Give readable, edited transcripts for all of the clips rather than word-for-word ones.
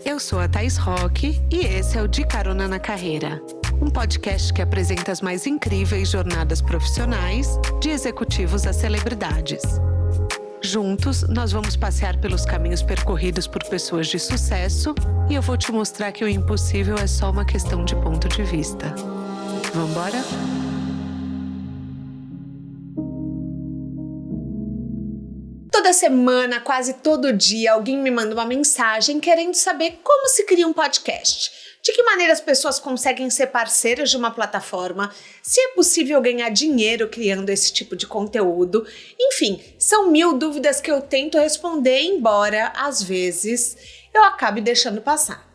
Eu sou a Thaís Roque e esse é o De Carona na Carreira, um podcast que apresenta as mais incríveis jornadas profissionais de executivos a celebridades. Juntos, nós vamos passear pelos caminhos percorridos por pessoas de sucesso e eu vou te mostrar que o impossível é só uma questão de ponto de vista. Vambora? Toda semana, quase todo dia, alguém me manda uma mensagem querendo saber como se cria um podcast. De que maneira as pessoas conseguem ser parceiras de uma plataforma, se é possível ganhar dinheiro criando esse tipo de conteúdo. Enfim, são 1000 dúvidas que eu tento responder, embora, às vezes, eu acabe deixando passar.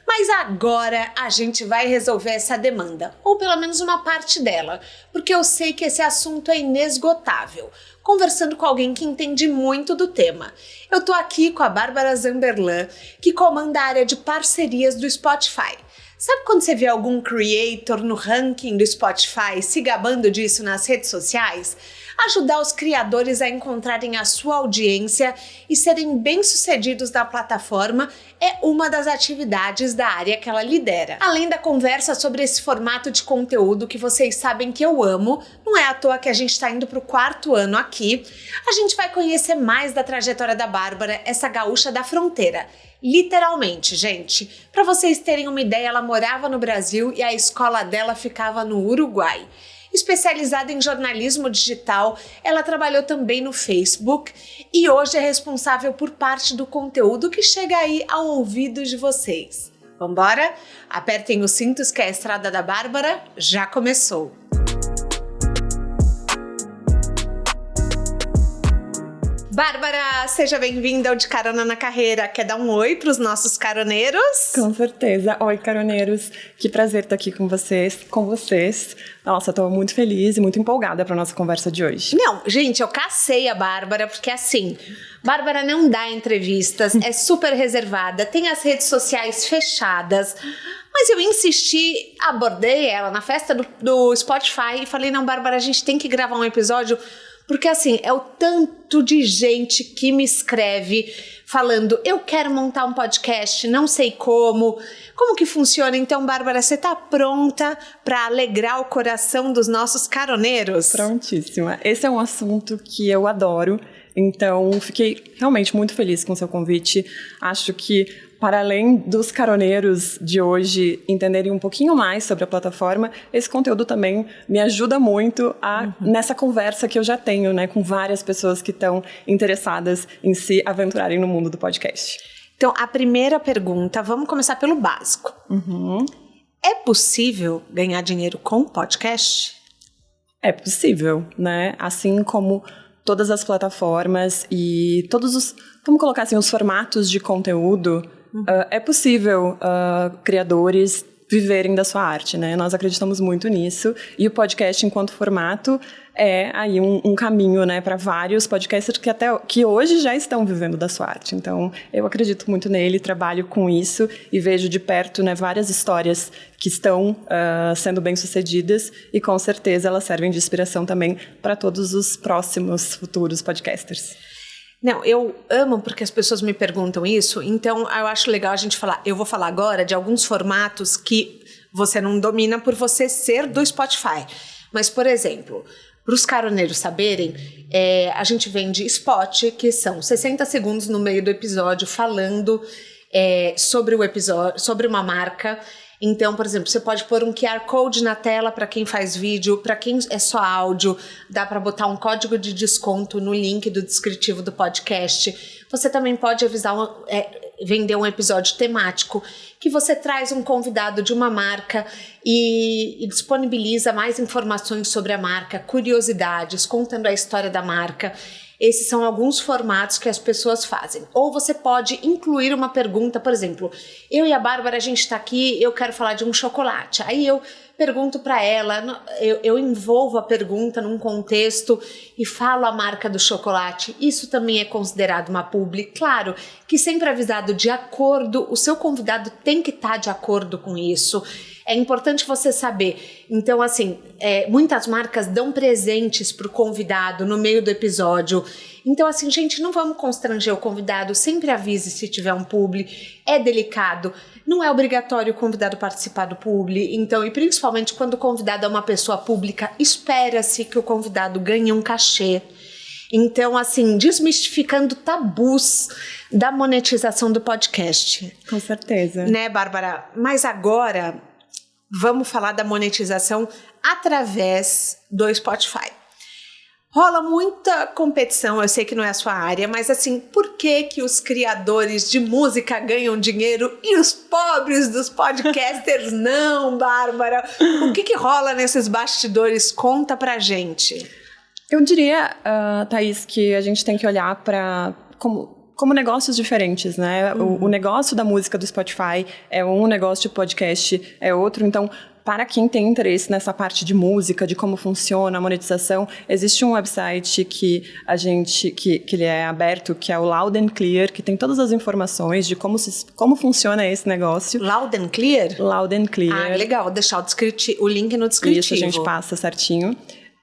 Mas agora a gente vai resolver essa demanda, ou pelo menos uma parte dela, porque eu sei que esse assunto é inesgotável. Conversando com alguém que entende muito do tema. Eu tô aqui com a Bárbara Zamberlan, que comanda a área de parcerias do Spotify. Sabe quando você vê algum creator no ranking do Spotify se gabando disso nas redes sociais? Ajudar os criadores a encontrarem a sua audiência e serem bem-sucedidos na plataforma é uma das atividades da área que ela lidera. Além da conversa sobre esse formato de conteúdo que vocês sabem que eu amo, não é à toa que a gente está indo para o 4º ano aqui, a gente vai conhecer mais da trajetória da Bárbara, essa gaúcha da fronteira. Literalmente, gente. Para vocês terem uma ideia, ela morava no Brasil e a escola dela ficava no Uruguai. Especializada em jornalismo digital, ela trabalhou também no Facebook e hoje é responsável por parte do conteúdo que chega aí ao ouvido de vocês. Vambora? Apertem os cintos que a estrada da Bárbara já começou. Bárbara, seja bem-vinda ao De Carona na Carreira. Quer dar um oi para os nossos caroneiros? Com certeza. Oi, caroneiros. Que prazer estar aqui com vocês. Nossa, estou muito feliz e muito empolgada para a nossa conversa de hoje. Não, gente, eu cacei a Bárbara porque assim, Bárbara não dá entrevistas, é super reservada, tem as redes sociais fechadas. Mas eu insisti, abordei ela na festa do Spotify e falei, não, Bárbara, a gente tem que gravar um episódio. Porque assim, é o tanto de gente que me escreve falando, eu quero montar um podcast, não sei como que funciona? Então, Bárbara, você tá pronta para alegrar o coração dos nossos caroneiros? Prontíssima. Esse é um assunto que eu adoro, então fiquei realmente muito feliz com o seu convite. Acho que para além dos caroneiros de hoje entenderem um pouquinho mais sobre a plataforma, esse conteúdo também me ajuda muito nessa conversa que eu já tenho, né, com várias pessoas que estão interessadas em se aventurarem no mundo do podcast. Então, a primeira pergunta, vamos começar pelo básico. É possível ganhar dinheiro com podcast? É possível, né? Assim como todas as plataformas e vamos colocar assim, os formatos de conteúdo, é possível criadores viverem da sua arte, né? Nós acreditamos muito nisso e o podcast enquanto formato é aí um caminho, né, para vários podcasters que hoje já estão vivendo da sua arte. Então, eu acredito muito nele, trabalho com isso e vejo de perto, né, várias histórias que estão sendo bem-sucedidas e com certeza elas servem de inspiração também para todos os próximos futuros podcasters. Não, eu amo porque as pessoas me perguntam isso, então eu acho legal a gente falar. Eu vou falar agora de alguns formatos que você não domina por você ser do Spotify. Mas, por exemplo, para os caroneiros saberem, a gente vende spot, que são 60 segundos no meio do episódio falando sobre o episódio, sobre uma marca. Então, por exemplo, você pode pôr um QR Code na tela para quem faz vídeo, para quem é só áudio, dá para botar um código de desconto no link do descritivo do podcast. Você também pode vender um episódio temático, que você traz um convidado de uma marca e disponibiliza mais informações sobre a marca, curiosidades, contando a história da marca. Esses são alguns formatos que as pessoas fazem. Ou você pode incluir uma pergunta, por exemplo, eu e a Bárbara, a gente está aqui, eu quero falar de um chocolate. Aí eu pergunto para ela, eu envolvo a pergunta num contexto e falo a marca do chocolate. Isso também é considerado uma publi. Claro que sempre avisado de acordo, o seu convidado tem que estar de acordo com isso. É importante você saber. Então, assim, muitas marcas dão presentes para o convidado no meio do episódio. Então, assim, gente, não vamos constranger o convidado, sempre avise se tiver um publi, é delicado, não é obrigatório o convidado participar do publi, então, e principalmente quando o convidado é uma pessoa pública, espera-se que o convidado ganhe um cachê. Então, assim, desmistificando tabus da monetização do podcast. Com certeza. Né, Bárbara? Mas agora, vamos falar da monetização através do Spotify. Rola muita competição, eu sei que não é a sua área, mas assim, por que os criadores de música ganham dinheiro e os pobres dos podcasters não, Bárbara? O que rola nesses bastidores? Conta pra gente. Eu diria, Thaís, que a gente tem que olhar para como negócios diferentes, né? O negócio da música do Spotify é um, negócio de podcast é outro. Então, para quem tem interesse nessa parte de música, de como funciona a monetização, existe um website que ele é aberto, que é o Loud and Clear, que tem todas as informações de como funciona esse negócio. Loud and Clear? Loud and Clear. Ah, legal. Vou deixar o link no descritivo. Isso, a gente passa certinho.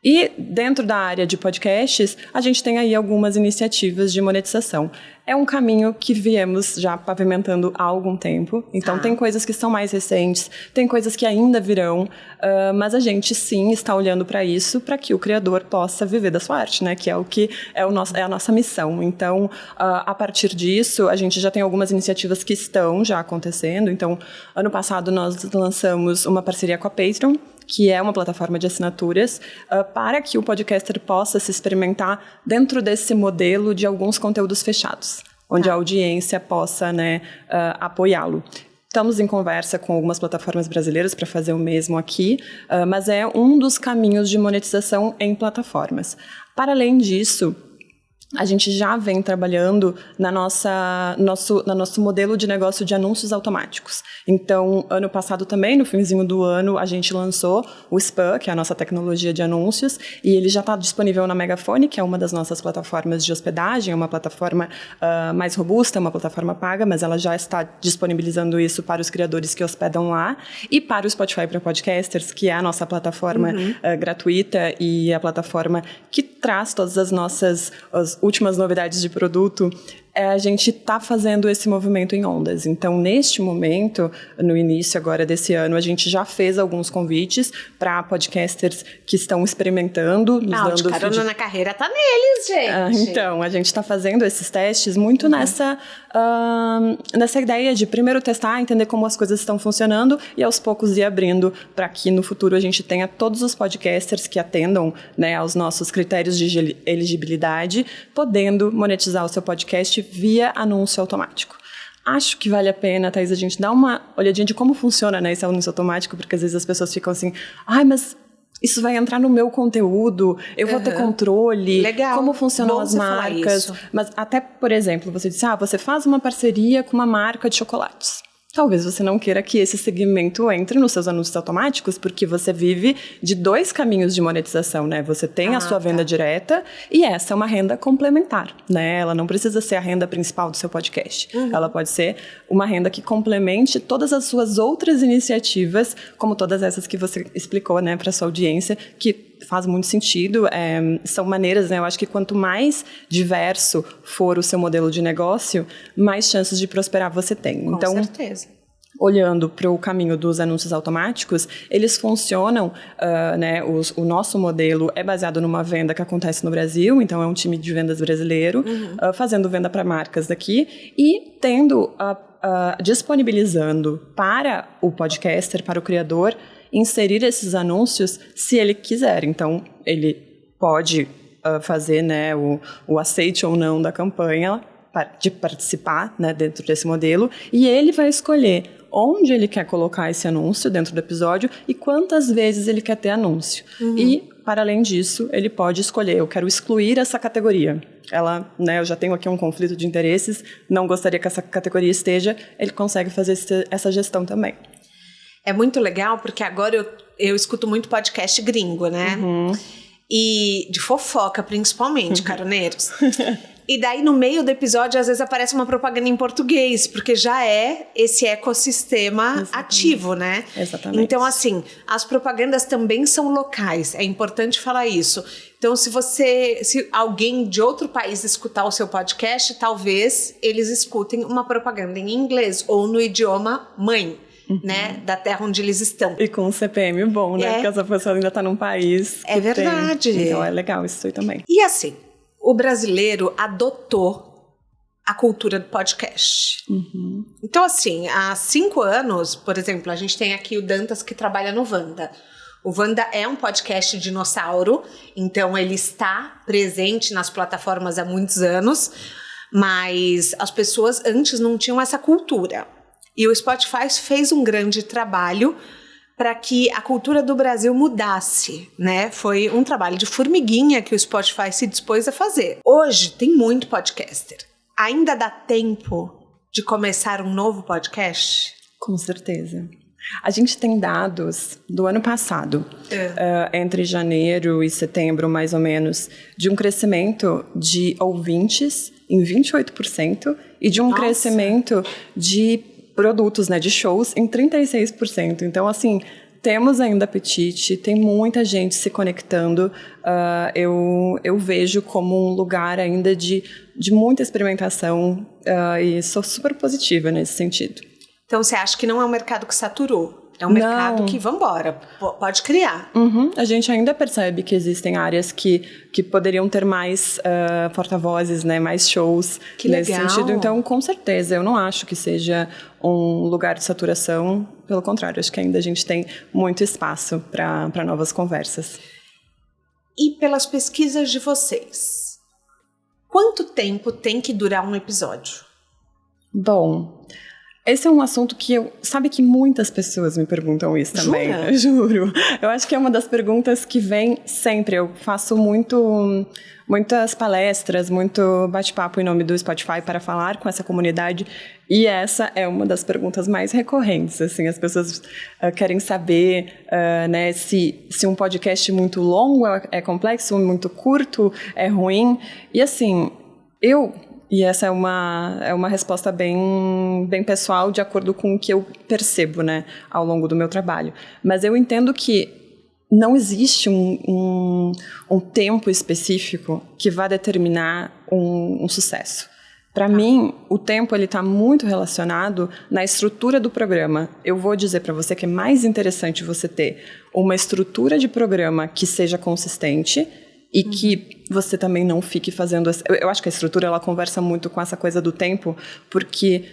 E dentro da área de podcasts, a gente tem aí algumas iniciativas de monetização. É um caminho que viemos já pavimentando há algum tempo. Então, tem coisas que são mais recentes, tem coisas que ainda virão, mas a gente, sim, está olhando para isso, para que o criador possa viver da sua arte, né? Que é a nossa missão. Então, a partir disso, a gente já tem algumas iniciativas que estão já acontecendo. Então, ano passado, nós lançamos uma parceria com a Patreon, que é uma plataforma de assinaturas, para que o podcaster possa se experimentar dentro desse modelo de alguns conteúdos fechados, onde a audiência possa, né, apoiá-lo. Estamos em conversa com algumas plataformas brasileiras para fazer o mesmo aqui, mas é um dos caminhos de monetização em plataformas. Para além disso, a gente já vem trabalhando no nosso modelo de negócio de anúncios automáticos. Então, ano passado também, no finzinho do ano, a gente lançou o Spam, que é a nossa tecnologia de anúncios, e ele já está disponível na Megafone, que é uma das nossas plataformas de hospedagem, é uma plataforma mais robusta, uma plataforma paga, mas ela já está disponibilizando isso para os criadores que hospedam lá, e para o Spotify para Podcasters, que é a nossa plataforma gratuita e a plataforma que traz todas as nossas últimas novidades de produto. A gente está fazendo esse movimento em ondas. Então, neste momento, no início agora desse ano, a gente já fez alguns convites para podcasters que estão experimentando, nos dando de Carona na Carreira tá neles, gente. Então, a gente está fazendo esses testes muito nessa ideia de primeiro testar, entender como as coisas estão funcionando e aos poucos ir abrindo para que no futuro a gente tenha todos os podcasters que atendam, né, aos nossos critérios de elegibilidade, podendo monetizar o seu podcast via anúncio automático. Acho que vale a pena, Thaís, a gente dar uma olhadinha de como funciona, né, esse anúncio automático, porque às vezes as pessoas ficam assim, mas isso vai entrar no meu conteúdo, eu vou ter controle, legal, como funcionam as marcas. Mas até, por exemplo, você disse, você faz uma parceria com uma marca de chocolates. Talvez você não queira que esse segmento entre nos seus anúncios automáticos, porque você vive de 2 caminhos de monetização, né? Você tem a sua venda direta e essa é uma renda complementar, né? Ela não precisa ser a renda principal do seu podcast. Ela pode ser uma renda que complemente todas as suas outras iniciativas, como todas essas que você explicou, né, para sua audiência, que faz muito sentido. São maneiras, né? Eu acho que quanto mais diverso for o seu modelo de negócio, mais chances de prosperar você tem. Com certeza. Olhando para o caminho dos anúncios automáticos, eles funcionam, né, o nosso modelo é baseado numa venda que acontece no Brasil, então é um time de vendas brasileiro, fazendo venda para marcas daqui e disponibilizando para o podcaster, para o criador, inserir esses anúncios se ele quiser. Então, ele pode fazer, né, o aceite ou não da campanha, de participar, né, dentro desse modelo, e ele vai escolher onde ele quer colocar esse anúncio dentro do episódio e quantas vezes ele quer ter anúncio. E, para além disso, ele pode escolher, eu quero excluir essa categoria. Eu já tenho aqui um conflito de interesses, não gostaria que essa categoria esteja, ele consegue fazer essa gestão também. É muito legal, porque agora eu escuto muito podcast gringo, né? E de fofoca, principalmente, caroneiros. E daí, no meio do episódio, às vezes aparece uma propaganda em português, porque já é esse ecossistema ativo, né? Exatamente. Então, assim, as propagandas também são locais. É importante falar isso. Então, se alguém de outro país escutar o seu podcast, talvez eles escutem uma propaganda em inglês ou no idioma mãe. Né, da terra onde eles estão. E com um CPM bom, né? Porque essa pessoa ainda está num país É verdade. Então é legal isso aí também. E assim, o brasileiro adotou a cultura do podcast. Então assim, há 5 anos, por exemplo, a gente tem aqui o Dantas que trabalha no Wanda. O Wanda é um podcast dinossauro, então ele está presente nas plataformas há muitos anos, mas as pessoas antes não tinham essa cultura. E o Spotify fez um grande trabalho para que a cultura do Brasil mudasse, né? Foi um trabalho de formiguinha que o Spotify se dispôs a fazer. Hoje tem muito podcaster. Ainda dá tempo de começar um novo podcast? Com certeza. A gente tem dados do ano passado, entre janeiro e setembro, mais ou menos, de um crescimento de ouvintes em 28% e de um crescimento de produtos, né, de shows em 36%. Então, assim, temos ainda apetite, tem muita gente se conectando. Eu vejo como um lugar ainda de muita experimentação e sou super positiva nesse sentido. Então, você acha que não é um mercado que saturou? É um mercado que, vambora, pode criar. A gente ainda percebe que existem áreas que poderiam ter mais porta-vozes, né, mais shows nesse sentido. Então, com certeza, eu não acho que seja um lugar de saturação. Pelo contrário, acho que ainda a gente tem muito espaço para novas conversas. E pelas pesquisas de vocês, quanto tempo tem que durar um episódio? Bom, esse é um assunto que sabe que muitas pessoas me perguntam isso também. Jura? Juro. Eu acho que é uma das perguntas que vem sempre. Eu faço muitas palestras, muito bate-papo em nome do Spotify para falar com essa comunidade. E essa é uma das perguntas mais recorrentes. Assim, as pessoas querem saber né, se um podcast muito longo é complexo, muito curto é ruim. E assim, E essa é uma resposta bem pessoal, de acordo com o que eu percebo, né, ao longo do meu trabalho. Mas eu entendo que não existe um tempo específico que vá determinar um sucesso. Para mim, o tempo está muito relacionado na estrutura do programa. Eu vou dizer para você que é mais interessante você ter uma estrutura de programa que seja consistente e que você também não fique fazendo... Eu acho que a estrutura ela conversa muito com essa coisa do tempo, porque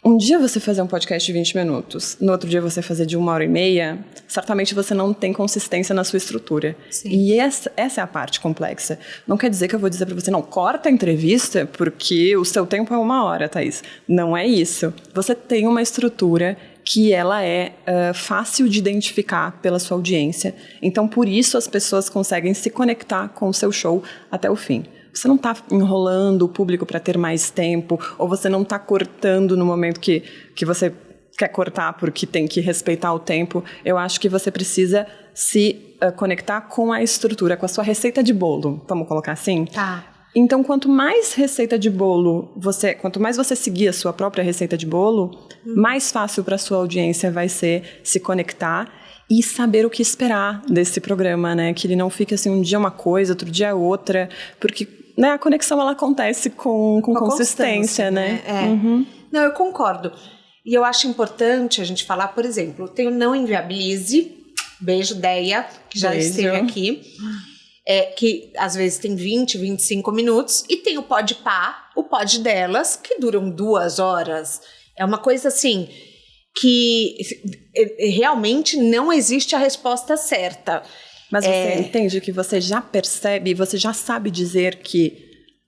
um dia você fazer um podcast de 20 minutos, no outro dia você fazer de 1h30, certamente você não tem consistência na sua estrutura. Sim. E essa é a parte complexa. Não quer dizer que eu vou dizer para você, não, corta a entrevista porque o seu tempo é 1 hora, Thaís. Não é isso. Você tem uma estrutura que ela é fácil de identificar pela sua audiência. Então, por isso, as pessoas conseguem se conectar com o seu show até o fim. Você não está enrolando o público para ter mais tempo, ou você não está cortando no momento que você quer cortar porque tem que respeitar o tempo. Eu acho que você precisa se conectar com a estrutura, com a sua receita de bolo. Vamos colocar assim? Tá. Então, quanto mais receita de bolo quanto mais você seguir a sua própria receita de bolo, mais fácil para a sua audiência vai ser se conectar e saber o que esperar desse programa, né? Que ele não fique assim, um dia uma coisa, outro dia outra, porque né, a conexão ela acontece com consistência, né? Não, eu concordo. E eu acho importante a gente falar, por exemplo, tem o Não Inviabilize, beijo, Deia, que já esteve aqui. Que às vezes tem 20, 25 minutos, e tem o Podpah, o Pod Delas, que duram 2 horas. É uma coisa assim, que realmente não existe a resposta certa. Mas você entende que você já percebe, você já sabe dizer que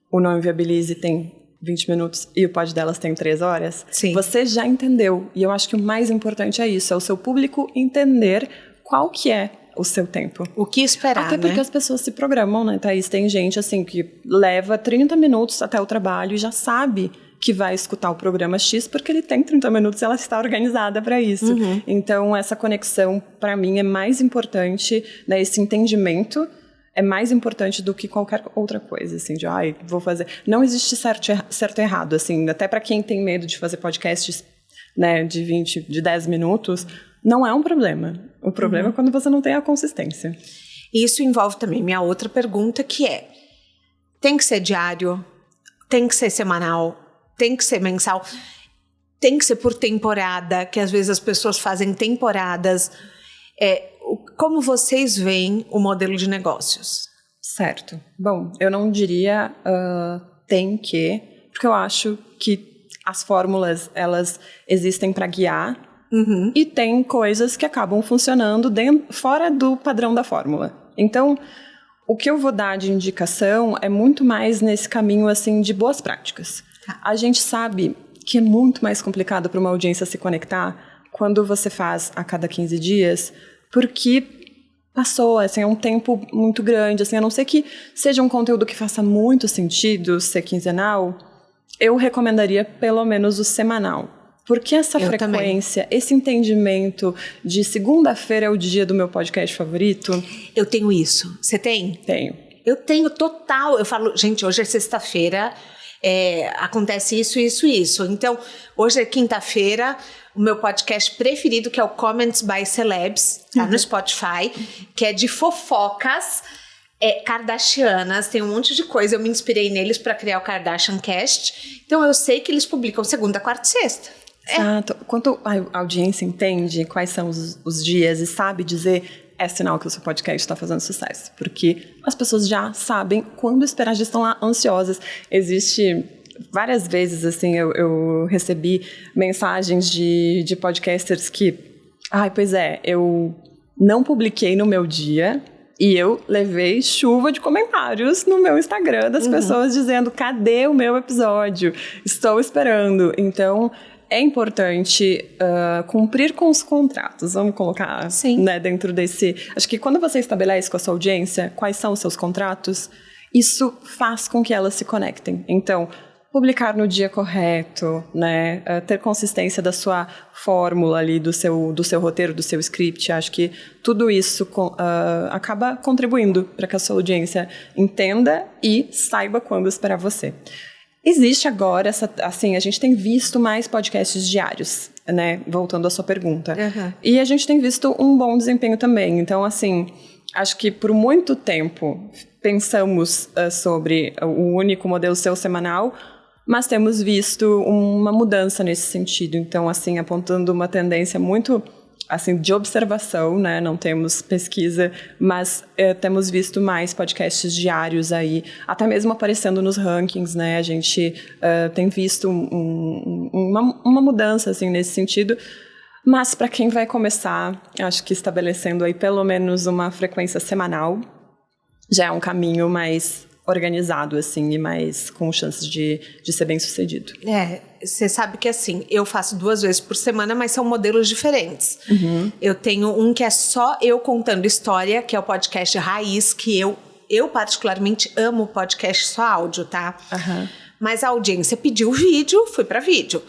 o Não Inviabilize tem 20 minutos e o Pod Delas tem 3 horas? Sim. Você já entendeu, e eu acho que o mais importante é isso, é o seu público entender qual que é o seu tempo. O que esperar, Até porque as pessoas se programam, né, Thaís? Tem gente, assim, que leva 30 minutos até o trabalho e já sabe que vai escutar o programa X porque ele tem 30 minutos e ela está organizada para isso. Então, essa conexão, para mim, é mais importante, né, esse entendimento é mais importante do que qualquer outra coisa, assim, de, vou fazer. Não existe certo e errado, assim, até para quem tem medo de fazer podcasts, né, de 10 minutos, não é um problema. O problema é quando você não tem a consistência. Isso envolve também minha outra pergunta, que é, tem que ser diário, tem que ser semanal, tem que ser mensal, tem que ser por temporada, que às vezes as pessoas fazem temporadas. Como vocês veem o modelo de negócios? Certo. Bom, eu não diria tem que, porque eu acho que as fórmulas, elas existem para guiar e tem coisas que acabam funcionando fora do padrão da fórmula. Então, o que eu vou dar de indicação é muito mais nesse caminho assim, de boas práticas. A gente sabe que é muito mais complicado para uma audiência se conectar quando você faz a cada 15 dias, porque passou, assim, é um tempo muito grande, assim, a não ser que seja um conteúdo que faça muito sentido ser quinzenal, eu recomendaria pelo menos o semanal. Porque essa frequência, também. Esse entendimento de segunda-feira é o dia do meu podcast favorito... Eu tenho isso. Você tem? Tenho. Eu tenho total. Eu falo, gente, hoje é sexta-feira, acontece isso. Então, hoje é quinta-feira, o meu podcast preferido, que é o Comments by Celebs, tá no Spotify, que é de fofocas kardashianas, tem um monte de coisa. Eu me inspirei neles para criar o Kardashian Cast. Então, eu sei que eles publicam segunda, quarta e sexta. Exato. Quando a audiência entende quais são os dias e sabe dizer, é sinal que o seu podcast está fazendo sucesso. Porque as pessoas já sabem quando esperar, já estão lá ansiosas. Existe várias vezes, assim, eu recebi mensagens de podcasters que, eu não publiquei no meu dia e eu levei chuva de comentários no meu Instagram das pessoas dizendo, cadê o meu episódio? Estou esperando. Então, é importante cumprir com os contratos, vamos colocar, né, dentro desse... Acho que quando você estabelece com a sua audiência quais são os seus contratos, isso faz com que elas se conectem. Então, publicar no dia correto, né, ter consistência da sua fórmula ali, do seu roteiro, do seu script, acho que tudo isso acaba contribuindo para que a sua audiência entenda e saiba quando esperar você. Existe agora, a gente tem visto mais podcasts diários, né? Voltando à sua pergunta. E a gente tem visto um bom desempenho também. Então, assim, acho que por muito tempo pensamos sobre o único modelo seu semanal, mas temos visto uma mudança nesse sentido. Então, assim, apontando uma tendência muito... assim, de observação, né? Não temos pesquisa, mas temos visto mais podcasts diários aí, até mesmo aparecendo nos rankings, né? A gente tem visto uma mudança, assim, nesse sentido. Mas para quem vai começar, acho que estabelecendo aí pelo menos uma frequência semanal, já é um caminho mais organizado, assim, e mais com chances de ser bem sucedido. Você sabe que, assim, eu faço 2 vezes por semana, mas são modelos diferentes. Eu tenho um que é só eu contando história, que é o podcast Raiz, que eu particularmente amo podcast só áudio, tá? Mas a audiência pediu vídeo, fui pra vídeo.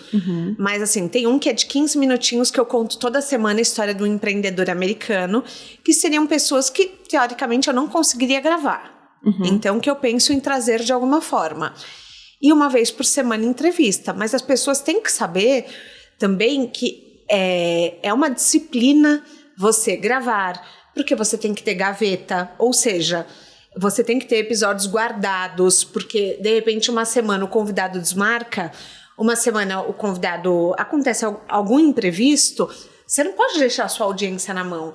Mas, assim, tem um que é de 15 minutinhos que eu conto toda semana a história do empreendedor americano, que seriam pessoas que, teoricamente, eu não conseguiria gravar. Então, que eu penso em trazer de alguma forma. E uma vez por semana entrevista. Mas as pessoas têm que saber também que é uma disciplina você gravar, porque você tem que ter gaveta, ou seja, você tem que ter episódios guardados, porque de repente uma semana o convidado desmarca, uma semana o convidado acontece algum imprevisto, você não pode deixar a sua audiência na mão.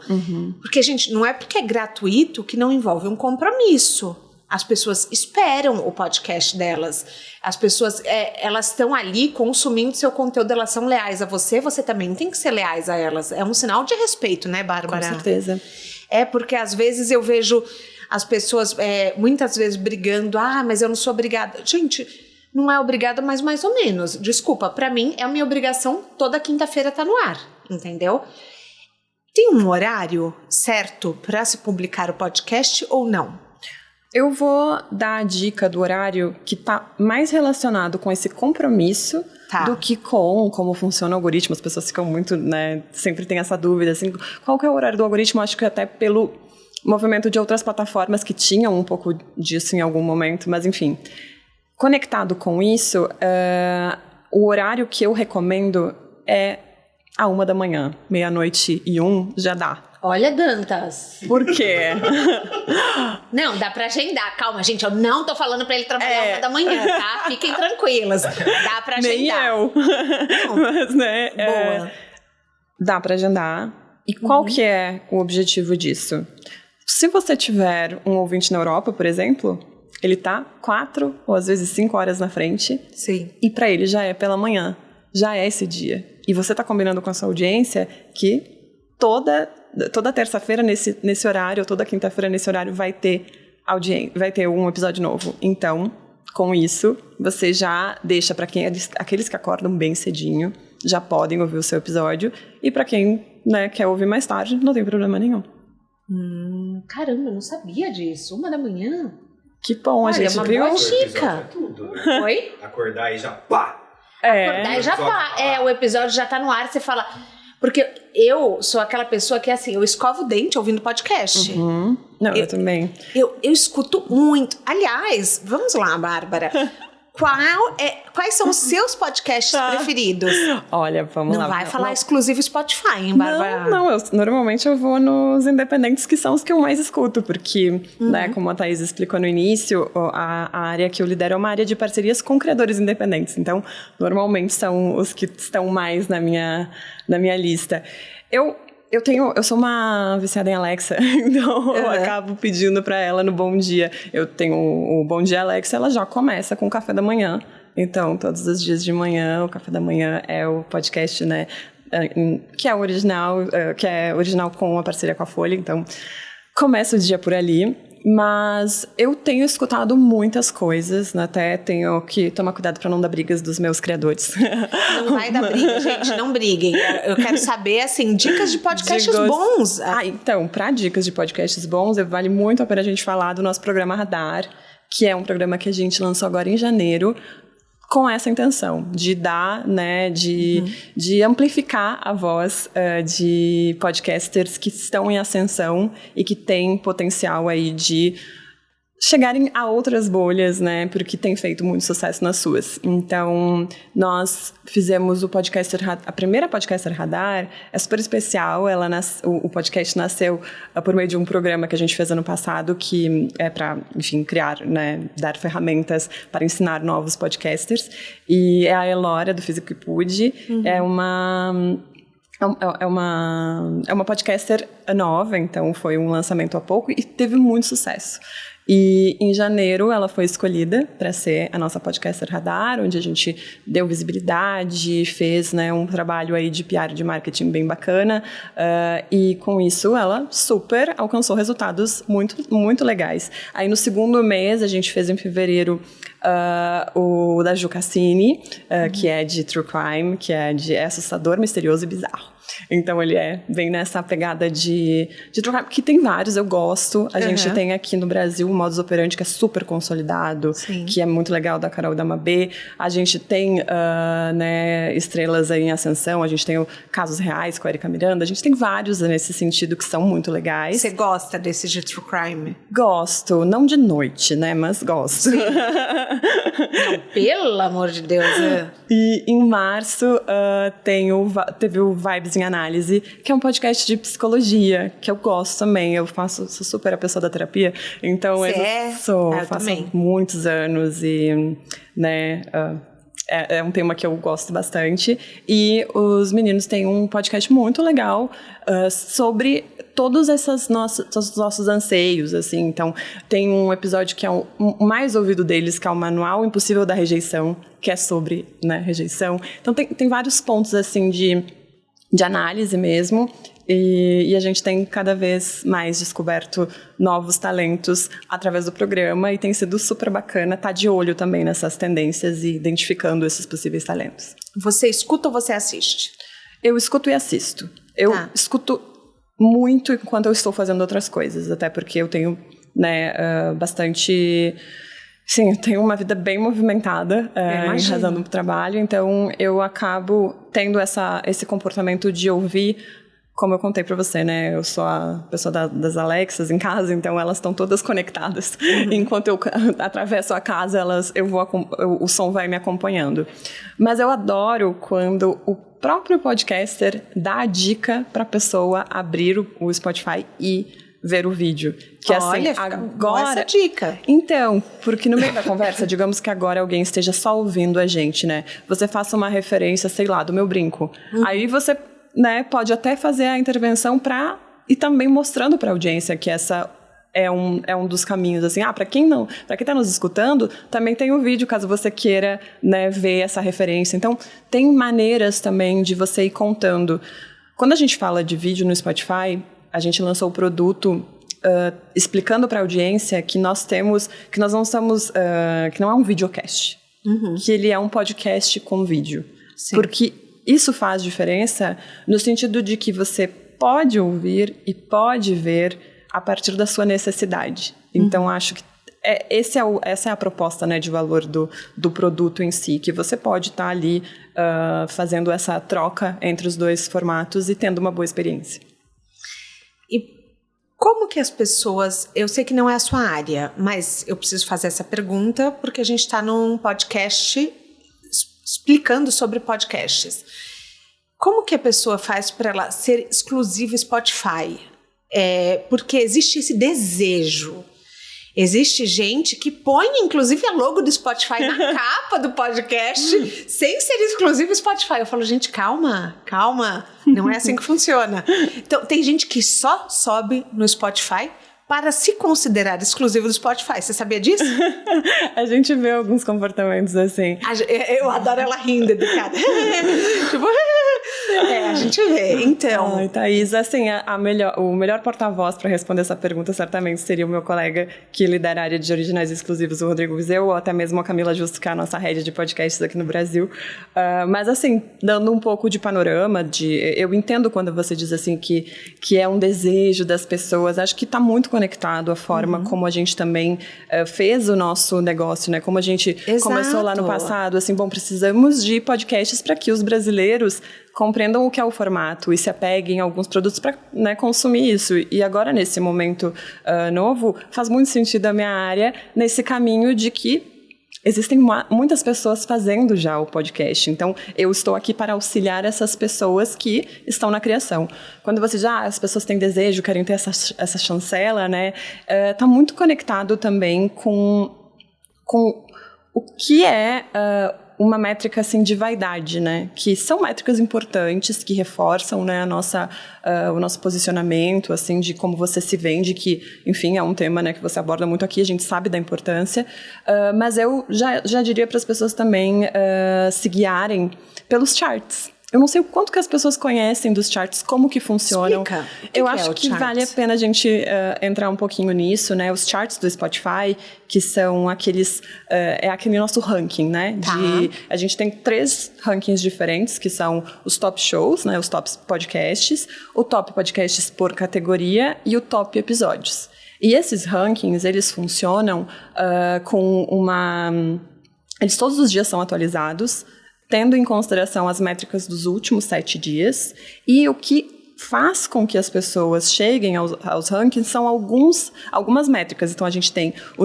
Porque, gente, não é porque é gratuito que não envolve um compromisso. As pessoas esperam o podcast delas. As pessoas, elas estão ali consumindo seu conteúdo, elas são leais a você, você também tem que ser leais a elas. É um sinal de respeito, né, Bárbara? Com certeza. Porque às vezes eu vejo as pessoas muitas vezes brigando, mas eu não sou obrigada. Gente, não é obrigada, mas mais ou menos. Desculpa, pra mim é a minha obrigação toda quinta-feira tá no ar, entendeu? Tem um horário certo para se publicar o podcast ou não? Eu vou dar a dica do horário que está mais relacionado com esse compromisso do que com como funciona o algoritmo. As pessoas ficam muito, né, sempre tem essa dúvida, assim, qual que é o horário do algoritmo? Acho que até pelo movimento de outras plataformas que tinham um pouco disso em algum momento, mas enfim. Conectado com isso, o horário que eu recomendo é a 1h, 00:01, já dá. Olha, Dantas. Por quê? Não, dá pra agendar. Calma, gente, eu não tô falando pra ele trabalhar 1h, tá? Fiquem tranquilas. Dá pra agendar. Nem eu. Não. Mas, né? Boa. Dá pra agendar. E qual que é o objetivo disso? Se você tiver um ouvinte na Europa, por exemplo, ele tá 4 ou às vezes 5 horas na frente. Sim. E pra ele já é pela manhã. Já é esse dia. E você tá combinando com a sua audiência que toda terça-feira nesse horário, ou toda quinta-feira nesse horário, vai ter um episódio novo. Então, com isso, você já deixa para aqueles que acordam bem cedinho, já podem ouvir o seu episódio. E para quem, né, quer ouvir mais tarde, não tem problema nenhum. Caramba, eu não sabia disso. 1h. Que bom, a gente uma viu. boa dica. Oi? Acordar e já pá! Acordar e já pá. O episódio já tá no ar, você fala... Porque eu sou aquela pessoa que, assim, eu escovo o dente ouvindo podcast. Não, eu também. Eu escuto muito. Aliás, vamos lá, Bárbara. Quais são os seus podcasts preferidos? Olha, vamos lá. Não vai falar exclusivo Spotify, hein, Bárbara? Não, normalmente eu vou nos independentes, que são os que eu mais escuto, porque, né, como a Thaís explicou no início, a área que eu lidero é uma área de parcerias com criadores independentes. Então, normalmente são os que estão mais na minha lista. Eu sou uma viciada em Alexa, então eu acabo pedindo para ela no Bom Dia. Eu tenho o Bom Dia Alexa, ela já começa com o café da manhã. Então, todos os dias de manhã, o café da manhã é o podcast, né, que é original com a parceria com a Folha. Então, começa o dia por ali. Mas eu tenho escutado muitas coisas, né? Até tenho que tomar cuidado para não dar brigas dos meus criadores. Não vai dar briga, gente, não briguem. Eu quero saber, assim, dicas de podcasts bons. Então, para dicas de podcasts bons, vale muito a pena a gente falar do nosso programa Radar, que é um programa que a gente lançou agora em janeiro, com essa intenção de dar, né, de amplificar a voz de podcasters que estão em ascensão e que têm potencial aí de chegarem a outras bolhas, né, porque tem feito muito sucesso nas suas. Então, nós fizemos a primeira Podcaster Radar, é super especial, o podcast nasceu por meio de um programa que a gente fez ano passado, que é para, enfim, criar, né, dar ferramentas para ensinar novos podcasters, e é a Elora, do Físico e Pude, é uma podcaster nova, então foi um lançamento há pouco e teve muito sucesso. E em janeiro ela foi escolhida para ser a nossa Podcaster Radar, onde a gente deu visibilidade, fez, né, um trabalho aí de PR, de marketing bem bacana, e com isso ela super alcançou resultados muito, muito legais. Aí no segundo mês a gente fez em fevereiro o da Ju Cassini, que é de True Crime, que é assustador, misterioso e bizarro. Então ele vem nessa pegada de True Crime, que tem vários, eu gosto. A gente tem aqui no Brasil o Modus Operandi, que é super consolidado, que é muito legal, da Carol Damabê. A gente tem né, estrelas aí em ascensão, a gente tem o Casos Reais com a Erika Miranda, a gente tem vários nesse sentido que são muito legais. Você gosta desses de True Crime? Gosto, não de noite, né, mas gosto. Não, pelo amor de Deus. E em março teve o Vibes em Análise, que é um podcast de psicologia, que eu gosto também. Eu sou super a pessoa da terapia, então eu faço também. Muitos anos e, né, é um tema que eu gosto bastante. E os meninos têm um podcast muito legal sobre todos esses nossos anseios, assim. Então, tem um episódio que é o mais ouvido deles, que é o Manual Impossível da Rejeição, que é sobre, né, rejeição. Então, tem vários pontos, assim, de análise mesmo, e a gente tem cada vez mais descoberto novos talentos através do programa, e tem sido super bacana estar de olho também nessas tendências e identificando esses possíveis talentos. Você escuta ou você assiste? Eu escuto e assisto. Eu escuto muito enquanto eu estou fazendo outras coisas, até porque eu tenho, né, bastante... Sim, eu tenho uma vida bem movimentada em razão do trabalho, então eu acabo tendo esse comportamento de ouvir Como eu contei para você, né? Eu sou a pessoa das Alexas em casa, então elas estão todas conectadas. Enquanto eu atravesso a casa, o som vai me acompanhando. Mas eu adoro quando o próprio podcaster dá a dica para a pessoa abrir o Spotify e ver o vídeo. Que Olha, assim, agora essa dica. Então, porque no meio da conversa, digamos que agora alguém esteja só ouvindo a gente, né? Você faça uma referência, sei lá, do meu brinco. Aí você, né, pode até fazer a intervenção e também mostrando para a audiência que essa é um dos caminhos, assim, para quem está nos escutando, também tem o vídeo, caso você queira, né, ver essa referência. Então, tem maneiras também de você ir contando. Quando a gente fala de vídeo no Spotify, a gente lançou o produto explicando para a audiência que nós não estamos, que não é um videocast, que ele é um podcast com vídeo. Sim. Porque isso faz diferença no sentido de que você pode ouvir e pode ver a partir da sua necessidade. Então, acho que essa é a proposta, né, de valor do produto em si, que você pode estar ali fazendo essa troca entre os dois formatos e tendo uma boa experiência. E como que as pessoas... Eu sei que não é a sua área, mas eu preciso fazer essa pergunta porque a gente está num podcast explicando sobre podcasts. Como que a pessoa faz para ela ser exclusiva Spotify? Porque existe esse desejo. Existe gente que põe, inclusive, a logo do Spotify na capa do podcast sem ser exclusivo Spotify. Eu falo, gente, calma, não é assim que funciona. Então, tem gente que só sobe no Spotify para se considerar exclusivo do Spotify. Você sabia disso? A gente vê alguns comportamentos assim. Eu adoro ela rindo, educada. Tipo... a gente vê, então... Ai, Thaís, assim, o melhor porta-voz para responder essa pergunta certamente seria o meu colega que lidera a área de originais exclusivos, o Rodrigo Vizeu, ou até mesmo a Camila Justo, que é a nossa rede de podcasts aqui no Brasil. Mas, assim, dando um pouco de panorama, eu entendo quando você diz, assim, que é um desejo das pessoas. Acho que está muito conectado à forma como a gente também fez o nosso negócio, né? Como a gente começou lá no passado, assim, precisamos de podcasts para que os brasileiros compreendam o que é o formato e se apeguem a alguns produtos para, né, consumir isso. E agora, nesse momento novo, faz muito sentido a minha área nesse caminho de que existem muitas pessoas fazendo já o podcast. Então, eu estou aqui para auxiliar essas pessoas que estão na criação. Quando você diz, as pessoas têm desejo, querem ter essa chancela, né? Está muito conectado também com o que é... uma métrica, assim, de vaidade, né? Que são métricas importantes, que reforçam, né, o nosso posicionamento, assim, de como você se vende, que, enfim, é um tema, né, que você aborda muito aqui, a gente sabe da importância, mas eu já diria para as pessoas também se guiarem pelos charts. Eu não sei o quanto que as pessoas conhecem dos charts, como que funcionam. Explica. Eu acho que vale a pena a gente entrar um pouquinho nisso, né? Os charts do Spotify, que são aqueles... é aquele nosso ranking, né? Tá. A gente tem 3 rankings diferentes, que são os top shows, né? Os top podcasts, o top podcasts por categoria e o top episódios. E esses rankings, eles funcionam com eles todos os dias são atualizados, tendo em consideração as métricas dos últimos 7 dias, e o que faz com que as pessoas cheguem aos rankings são algumas métricas. Então, a gente tem o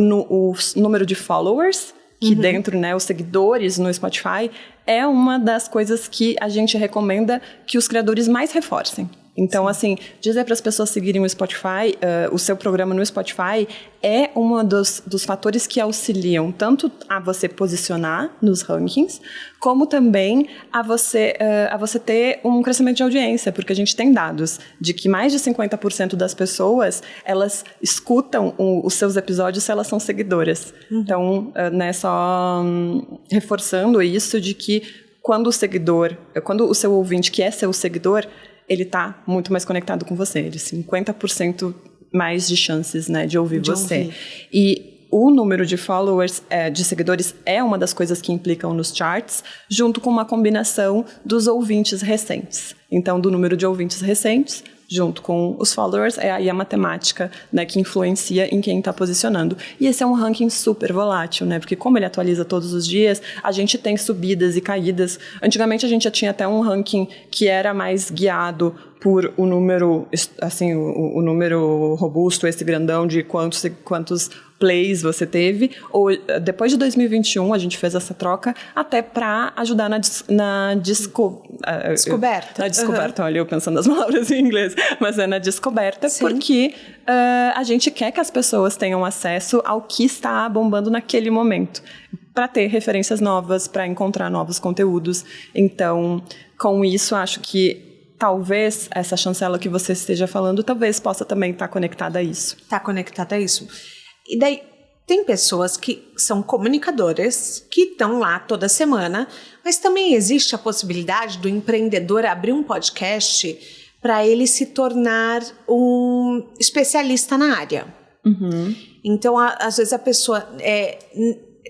número de followers, que dentro, né, os seguidores no Spotify, é uma das coisas que a gente recomenda que os criadores mais reforcem. Então, assim, dizer para as pessoas seguirem o Spotify, o seu programa no Spotify, é um dos fatores que auxiliam tanto a você posicionar nos rankings, como também a você ter um crescimento de audiência, porque a gente tem dados de que mais de 50% das pessoas, elas escutam os seus episódios se elas são seguidoras. Então, né, só reforçando isso de que quando o seu ouvinte, que é seu seguidor, ele está muito mais conectado com você. Ele 50% mais de chances, né, de ouvir você. E o número de followers, de seguidores, é uma das coisas que implicam nos charts, junto com uma combinação dos ouvintes recentes. Então, do número de ouvintes recentes junto com os followers, é aí a matemática, né, que influencia em quem está posicionando. E esse é um ranking super volátil, né, porque como ele atualiza todos os dias, a gente tem subidas e caídas. Antigamente a gente já tinha até um ranking que era mais guiado por o número, assim, o número robusto, esse grandão de quantos plays você teve, ou depois de 2021 a gente fez essa troca até para ajudar na descoberta. Na descoberta, olha, eu pensando nas palavras em inglês, mas é na descoberta. Sim. Porque a gente quer que as pessoas tenham acesso ao que está bombando naquele momento, para ter referências novas, para encontrar novos conteúdos. Então, com isso, acho que talvez essa chancela que você esteja falando, talvez possa também estar conectada a isso. Está conectada a isso. E daí, tem pessoas que são comunicadoras, que estão lá toda semana, mas também existe a possibilidade do empreendedor abrir um podcast para ele se tornar um especialista na área. Uhum. Então, às vezes a pessoa,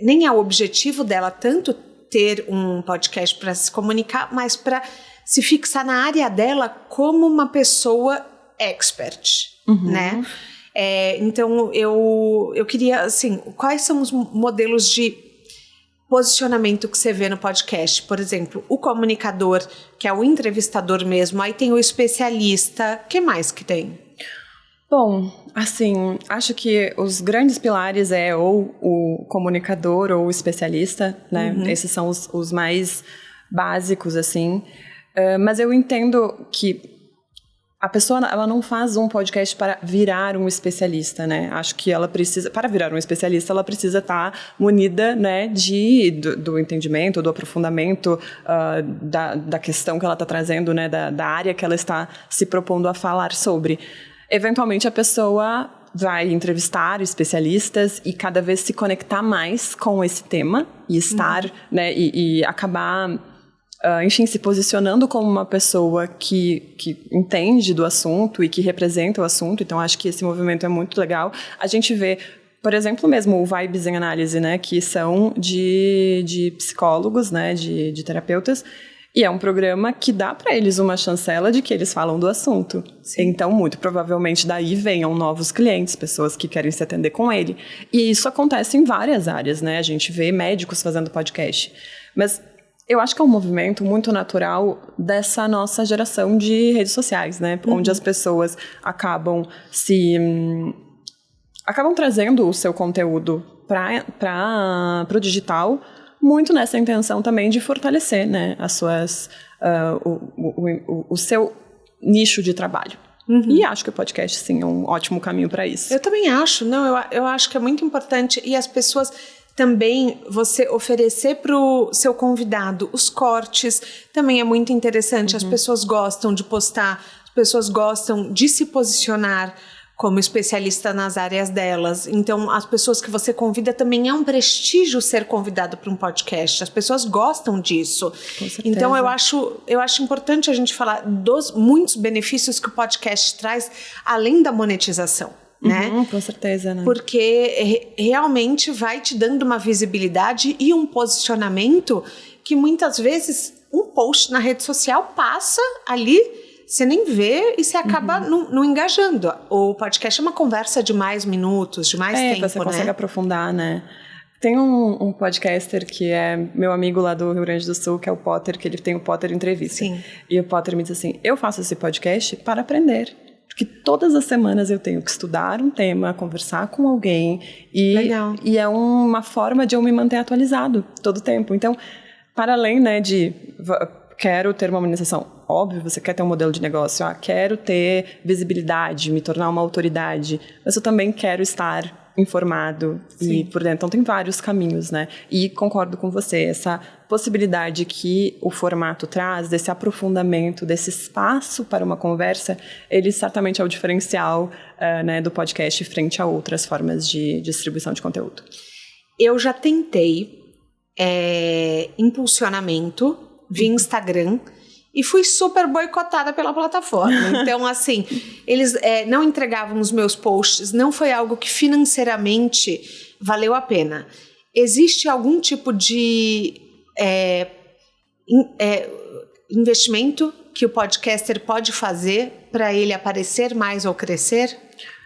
nem é o objetivo dela tanto ter um podcast para se comunicar, mas para se fixar na área dela como uma pessoa expert, né? Então, eu queria, assim, quais são os modelos de posicionamento que você vê no podcast? Por exemplo, o comunicador, que é o entrevistador mesmo, aí tem o especialista, o que mais que tem? Bom, assim, acho que os grandes pilares é ou o comunicador ou o especialista, né? Uhum. Esses são os mais básicos, assim. Mas eu entendo que a pessoa, ela não faz um podcast para virar um especialista, né? Acho que ela precisa, para virar um especialista, ela precisa estar munida, né, do entendimento, do aprofundamento da questão que ela está trazendo, né, da área que ela está se propondo a falar sobre. Eventualmente, a pessoa vai entrevistar especialistas e cada vez se conectar mais com esse tema e estar, né, e acabar... enfim, se posicionando como uma pessoa que entende do assunto e que representa o assunto. Então, acho que esse movimento é muito legal. A gente vê, por exemplo, mesmo o Vibes em Análise, né, que são de psicólogos, né, de terapeutas, e é um programa que dá para eles uma chancela de que eles falam do assunto. Sim. Então, muito provavelmente, daí venham novos clientes, pessoas que querem se atender com ele. E isso acontece em várias áreas, né? A gente vê médicos fazendo podcast. Mas... eu acho que é um movimento muito natural dessa nossa geração de redes sociais, né? Onde as pessoas acabam trazendo o seu conteúdo para o digital, muito nessa intenção também de fortalecer, né, as suas, o seu nicho de trabalho. E acho que o podcast, sim, é um ótimo caminho para isso. Eu também acho. Não, eu acho que é muito importante. E as pessoas... também você oferecer para o seu convidado os cortes também é muito interessante. As pessoas gostam de postar, as pessoas gostam de se posicionar como especialista nas áreas delas. Então, as pessoas que você convida também é um prestígio ser convidado para um podcast. As pessoas gostam disso. Com certeza. Então, eu acho importante a gente falar dos muitos benefícios que o podcast traz, além da monetização. Né? Com certeza, né? Porque realmente vai te dando uma visibilidade e um posicionamento que muitas vezes um post na rede social passa ali, você nem vê e você acaba não engajando. O podcast é uma conversa de mais minutos, de mais tempo, você consegue aprofundar, né? Tem um podcaster que é meu amigo lá do Rio Grande do Sul, que é o Potter, que ele tem o Potter Entrevista. Sim. E o Potter me diz assim, eu faço esse podcast para aprender. Porque todas as semanas eu tenho que estudar um tema, conversar com alguém. E é uma forma de eu me manter atualizado todo o tempo. Então, para além, né, de quero ter uma monetização, óbvio, você quer ter um modelo de negócio, quero ter visibilidade, me tornar uma autoridade, mas eu também quero estar informado. Sim. E por dentro. Então, tem vários caminhos, né? E concordo com você, essa possibilidade que o formato traz, desse aprofundamento, desse espaço para uma conversa, ele certamente é o diferencial né, do podcast frente a outras formas de distribuição de conteúdo. Eu já tentei impulsionamento via Instagram e fui super boicotada pela plataforma. Então, assim, eles não entregavam os meus posts, não foi algo que financeiramente valeu a pena. Existe algum tipo de investimento que o podcaster pode fazer para ele aparecer mais ou crescer?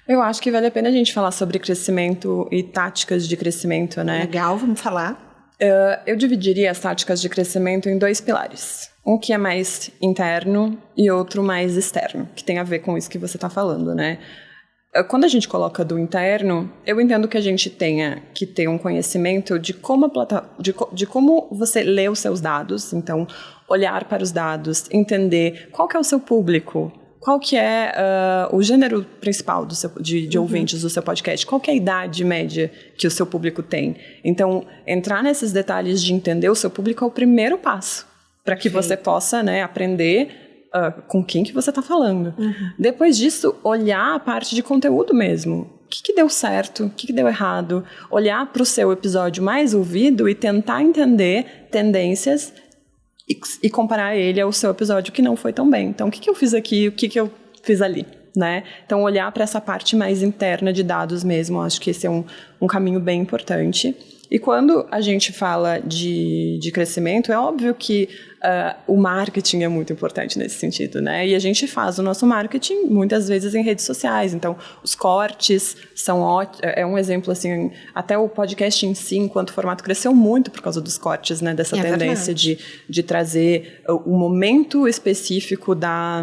Eu acho que vale a pena a gente falar sobre crescimento e táticas de crescimento, né? Legal, vamos falar. Eu dividiria as táticas de crescimento em 2 pilares. Um que é mais interno e outro mais externo, que tem a ver com isso que você está falando, né? Quando a gente coloca do interno, eu entendo que a gente tenha que ter um conhecimento de como, de como você lê os seus dados. Então, olhar para os dados, entender qual que é o seu público, qual que é o gênero principal de ouvintes do seu podcast, qual que é a idade média que o seu público tem. Então, entrar nesses detalhes de entender o seu público é o primeiro passo para que você possa, né, aprender com quem que você está falando. Depois disso, olhar a parte de conteúdo mesmo. O que deu certo, o que deu errado. Olhar para o seu episódio mais ouvido e tentar entender tendências e comparar ele ao seu episódio que não foi tão bem. Então, o que eu fiz aqui, o que eu fiz ali, né? Então, olhar para essa parte mais interna de dados mesmo, acho que esse é um caminho bem importante. E quando a gente fala de crescimento, é óbvio que o marketing é muito importante nesse sentido, né? E a gente faz o nosso marketing muitas vezes em redes sociais. Então, os cortes são é um exemplo, assim, até o podcast em si, enquanto formato, cresceu muito por causa dos cortes, né? Dessa tendência de trazer o momento específico da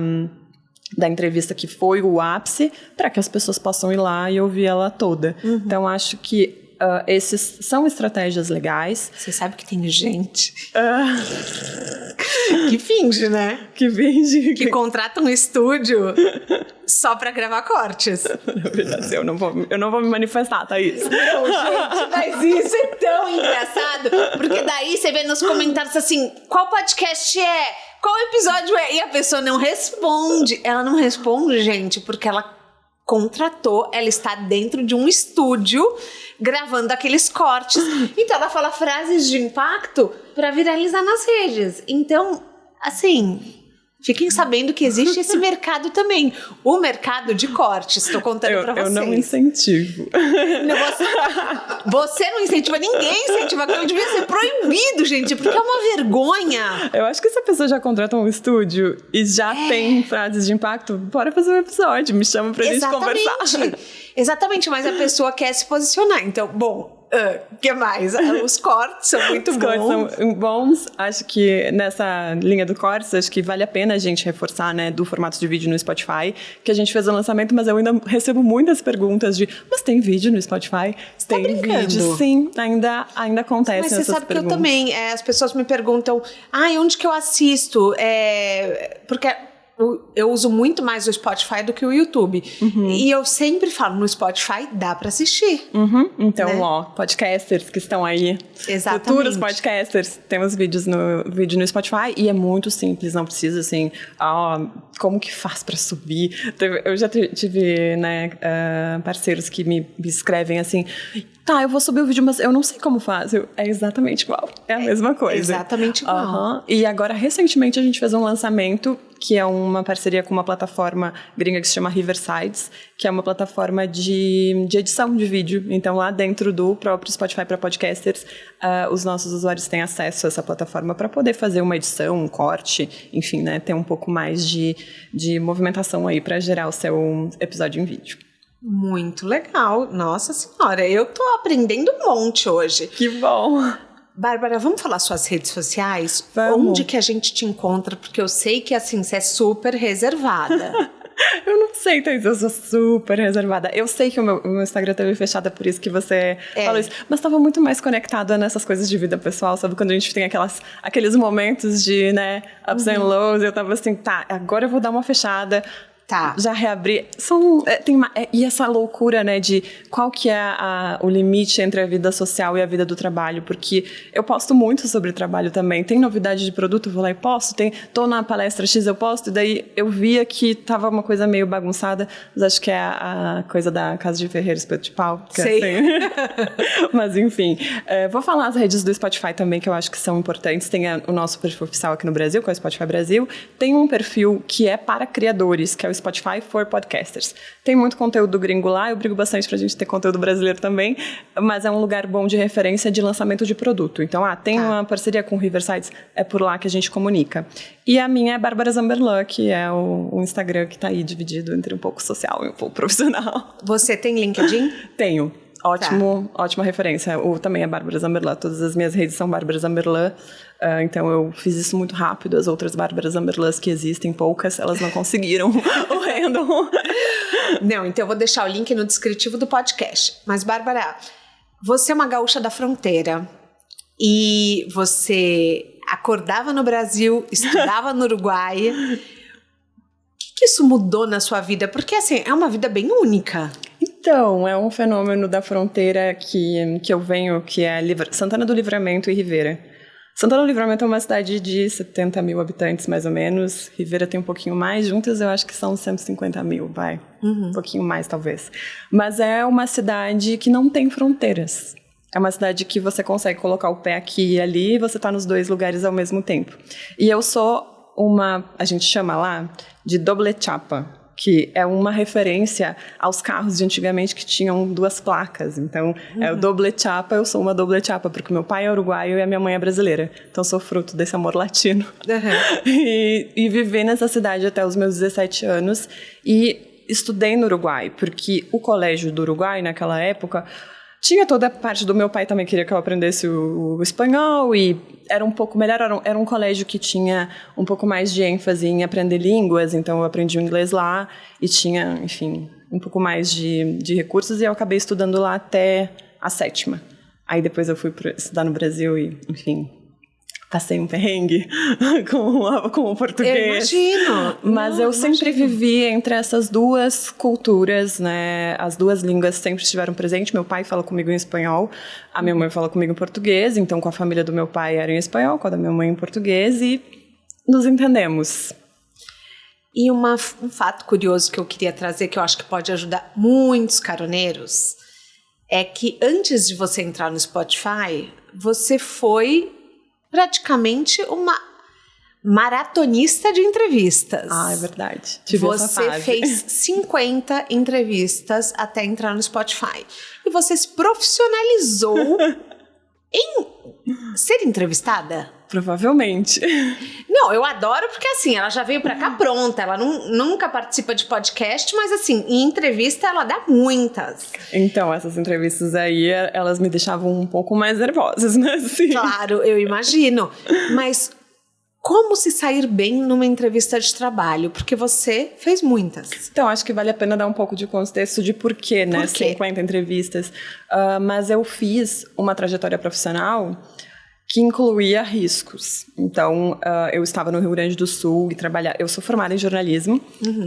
entrevista que foi o ápice, para que as pessoas possam ir lá e ouvir ela toda. Então, acho que esses são estratégias legais. Você sabe que tem gente que finge, né? Que finge. Que contrata um estúdio só pra gravar cortes. Na verdade, eu não vou me manifestar, Thaís. Não, gente, mas isso é tão engraçado. Porque daí você vê nos comentários assim, qual podcast é? Qual episódio é? E a pessoa não responde. Ela não responde, gente, porque ela contratou, ela está dentro de um estúdio gravando aqueles cortes. Então ela fala frases de impacto para viralizar nas redes. Então, assim, fiquem sabendo que existe esse mercado também. O mercado de cortes, estou contando para vocês. Eu não incentivo. Você não incentiva, ninguém incentiva. Aquilo devia ser proibido, gente, porque é uma vergonha. Eu acho que se a pessoa já contrata um estúdio e já tem frases de impacto, bora fazer um episódio, me chama pra gente conversar. Exatamente, mas a pessoa quer se posicionar. Então, bom, o que mais? Os cortes são muito bons. Os cortes são bons. Acho que nessa linha do cortes, acho que vale a pena a gente reforçar, né, do formato de vídeo no Spotify, que a gente fez o lançamento, mas eu ainda recebo muitas perguntas de, mas tem vídeo no Spotify? Você tem vídeo? Sim, ainda acontecem essas perguntas. Mas você sabe que eu também, as pessoas me perguntam, onde que eu assisto? Porque eu uso muito mais o Spotify do que o YouTube. E eu sempre falo, no Spotify dá pra assistir. Então, né? Podcasters que estão aí, exatamente, futuros podcasters, temos vídeo no Spotify e é muito simples, não precisa assim, como que faz pra subir? Eu já tive, né, parceiros que me escrevem assim, tá, eu vou subir o vídeo, mas eu não sei como faz. É exatamente igual, é a mesma coisa. Exatamente igual. E agora, recentemente, a gente fez um lançamento que é uma parceria com uma plataforma gringa que se chama Riversides, que é uma plataforma de edição de vídeo. Então, lá dentro do próprio Spotify para podcasters, os nossos usuários têm acesso a essa plataforma para poder fazer uma edição, um corte, enfim, né, ter um pouco mais de movimentação aí para gerar o seu episódio em vídeo. Muito legal. Nossa Senhora, eu tô aprendendo um monte hoje. Que bom! Bárbara, vamos falar suas redes sociais? Vamos. Onde que a gente te encontra? Porque eu sei que, assim, você é super reservada. Eu não sei, Thaís, eu sou super reservada. Eu sei que o meu Instagram teve fechado, por isso que você falou isso. Mas estava muito mais conectada nessas coisas de vida pessoal, sabe? Quando a gente tem aqueles momentos de, né, ups and lows, eu tava assim, tá, agora eu vou dar uma fechada. Tá. Já reabri. E essa loucura, né, de qual que é o limite entre a vida social e a vida do trabalho, porque eu posto muito sobre trabalho também. Tem novidade de produto, eu vou lá e posto. Tô na palestra X, eu posto. E daí eu via que tava uma coisa meio bagunçada, mas acho que é a coisa da Casa de Ferreiro Espeto de Pau. Sei. Assim. Mas enfim, vou falar as redes do Spotify também, que eu acho que são importantes. Tem o nosso perfil oficial aqui no Brasil, que é o Spotify Brasil. Tem um perfil que é para criadores, que é o Spotify for Podcasters. Tem muito conteúdo gringo lá, eu brigo bastante pra gente ter conteúdo brasileiro também, mas é um lugar bom de referência de lançamento de produto. Então, tem uma parceria com o Riversides, é por lá que a gente comunica. E a minha é Bárbara Zamberlan, que é o Instagram que tá aí dividido entre um pouco social e um pouco profissional. Você tem LinkedIn? Tenho. Ótima referência. Também é Bárbara Zamberlan. Todas as minhas redes são Bárbara Zamberlan. Então eu fiz isso muito rápido. As outras Bárbaras Zamberlans que existem, poucas, elas não conseguiram o random. Não, então eu vou deixar o link no descritivo do podcast. Mas, Bárbara, você é uma gaúcha da fronteira e você acordava no Brasil, estudava no Uruguai. O que isso mudou na sua vida? Porque, assim, é uma vida bem única. Então, é um fenômeno da fronteira que eu venho, que é Santana do Livramento e Rivera. Santana do Livramento é uma cidade de 70 mil habitantes, mais ou menos. Rivera tem um pouquinho mais. Juntas, eu acho que são 150 mil, vai. Um pouquinho mais, talvez. Mas é uma cidade que não tem fronteiras. É uma cidade que você consegue colocar o pé aqui e ali e você está nos dois lugares ao mesmo tempo. E eu sou a gente chama lá de doble chapa, que é uma referência aos carros de antigamente que tinham duas placas. Então, é o doble chapa, eu sou uma doble chapa, porque meu pai é uruguaio e a minha mãe é brasileira. Então, sou fruto desse amor latino. E vivi nessa cidade até os meus 17 anos e estudei no Uruguai, porque o colégio do Uruguai, naquela época, tinha toda a parte do meu pai também queria que eu aprendesse o espanhol e era um pouco melhor, era um colégio que tinha um pouco mais de ênfase em aprender línguas, então eu aprendi o inglês lá e tinha, enfim, um pouco mais de recursos e eu acabei estudando lá até a 7ª. Aí depois eu fui estudar no Brasil e, enfim, passei um perrengue com o português. Eu imagino. Mas eu sempre vivi entre essas duas culturas, né? As duas línguas sempre estiveram presentes. Meu pai fala comigo em espanhol, a minha mãe fala comigo em português. Então, com a família do meu pai era em espanhol, com a da minha mãe em português e nos entendemos. E um fato curioso que eu queria trazer, que eu acho que pode ajudar muitos caroneiros, é que antes de você entrar no Spotify, você foi praticamente uma maratonista de entrevistas. Ah, é verdade. Tive essa você fase. fez 50 entrevistas até entrar no Spotify. E você se profissionalizou em ser entrevistada? Provavelmente. Não, eu adoro porque assim, ela já veio pra cá pronta, ela nunca participa de podcast, mas assim, em entrevista ela dá muitas. Então, essas entrevistas aí, elas me deixavam um pouco mais nervosas, né? Assim. Claro, eu imagino. Mas como se sair bem numa entrevista de trabalho? Porque você fez muitas. Então, acho que vale a pena dar um pouco de contexto de porquê, né? Por quê? 50 entrevistas. Mas eu fiz uma trajetória profissional que incluía riscos. Então, eu estava no Rio Grande do Sul e eu sou formada em jornalismo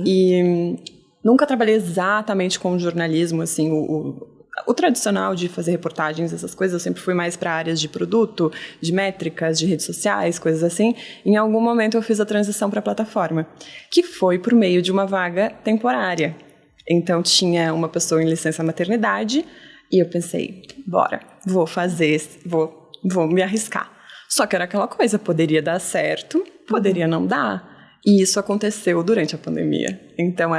e nunca trabalhei exatamente com jornalismo, assim, o tradicional de fazer reportagens, essas coisas, eu sempre fui mais para áreas de produto, de métricas, de redes sociais, coisas assim. Em algum momento eu fiz a transição para a plataforma, que foi por meio de uma vaga temporária. Então, tinha uma pessoa em licença maternidade e eu pensei, bora, vou me arriscar. Só que era aquela coisa, poderia dar certo, poderia não dar. E isso aconteceu durante a pandemia. Então,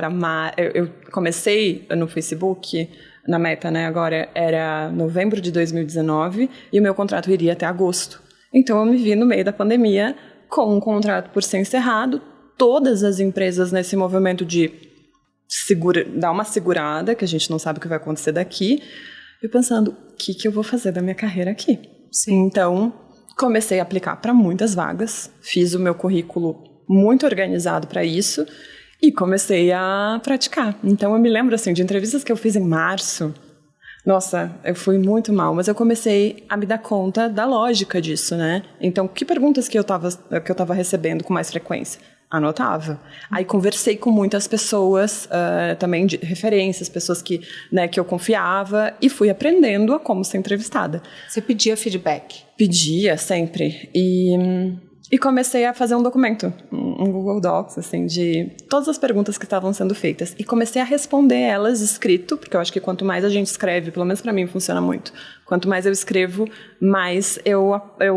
eu comecei no Facebook, na Meta, né? Agora era novembro de 2019 e o meu contrato iria até agosto. Então, eu me vi no meio da pandemia com um contrato por ser encerrado. Todas as empresas nesse movimento de dar uma segurada, que a gente não sabe o que vai acontecer daqui. Eu pensando, o que eu vou fazer da minha carreira aqui? Sim. Então, comecei a aplicar para muitas vagas, fiz o meu currículo muito organizado para isso e comecei a praticar. Então, eu me lembro assim, de entrevistas que eu fiz em março. Nossa, eu fui muito mal, mas eu comecei a me dar conta da lógica disso, né? Então, que perguntas que eu tava recebendo com mais frequência? Anotava. Aí conversei com muitas pessoas, também de referências, pessoas que eu confiava e fui aprendendo a como ser entrevistada. Você pedia feedback? Pedia sempre. E E comecei a fazer um documento, um Google Docs, assim, de todas as perguntas que estavam sendo feitas. E comecei a responder elas escrito, porque eu acho que quanto mais a gente escreve, pelo menos para mim funciona muito, quanto mais eu escrevo, mais eu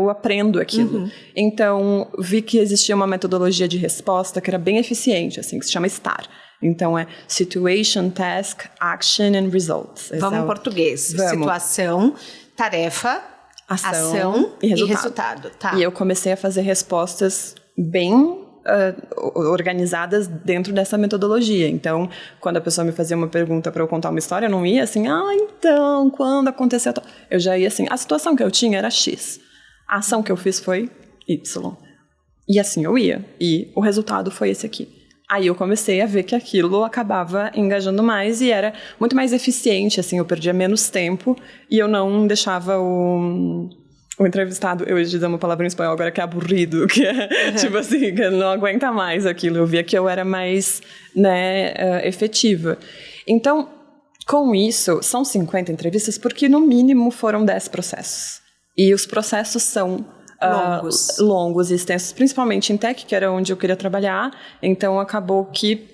aprendo aquilo. Então, vi que existia uma metodologia de resposta que era bem eficiente, assim, que se chama STAR. Então, é Situation, Task, Action and Results. Vamos em português. Vamos. Situação, tarefa, ação e resultado. Tá. E eu comecei a fazer respostas bem organizadas dentro dessa metodologia. Então, quando a pessoa me fazia uma pergunta para eu contar uma história, eu não ia assim, então, quando aconteceu... Eu já ia assim, a situação que eu tinha era X. A ação que eu fiz foi Y. E assim eu ia. E o resultado foi esse aqui. Aí eu comecei a ver que aquilo acabava engajando mais e era muito mais eficiente, assim, eu perdia menos tempo e eu não deixava o entrevistado, eu ia dizer uma palavra em espanhol agora que é aburrido, que é tipo assim, que não aguenta mais aquilo. Eu via que eu era mais, né, efetiva. Então, com isso, são 50 entrevistas porque no mínimo foram 10 processos. E os processos são... longos e extensos, principalmente em tech, que era onde eu queria trabalhar. Então, acabou que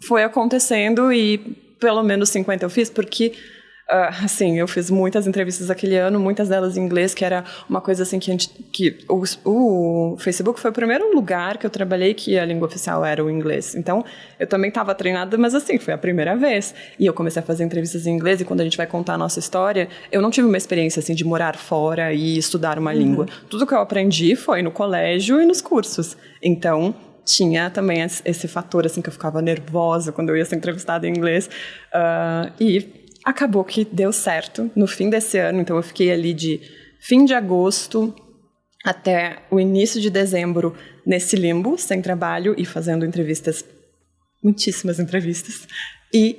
foi acontecendo e pelo menos 50 eu fiz, porque, assim, eu fiz muitas entrevistas aquele ano, muitas delas em inglês, que era uma coisa assim que o Facebook foi o primeiro lugar que eu trabalhei que a língua oficial era o inglês. Então, eu também estava treinada, mas assim, foi a primeira vez. E eu comecei a fazer entrevistas em inglês e quando a gente vai contar a nossa história, eu não tive uma experiência assim de morar fora e estudar uma língua. Tudo que eu aprendi foi no colégio e nos cursos. Então, tinha também esse fator assim que eu ficava nervosa quando eu ia ser entrevistada em inglês. E acabou que deu certo no fim desse ano. Então, eu fiquei ali de fim de agosto até o início de dezembro nesse limbo, sem trabalho e fazendo entrevistas, muitíssimas entrevistas. E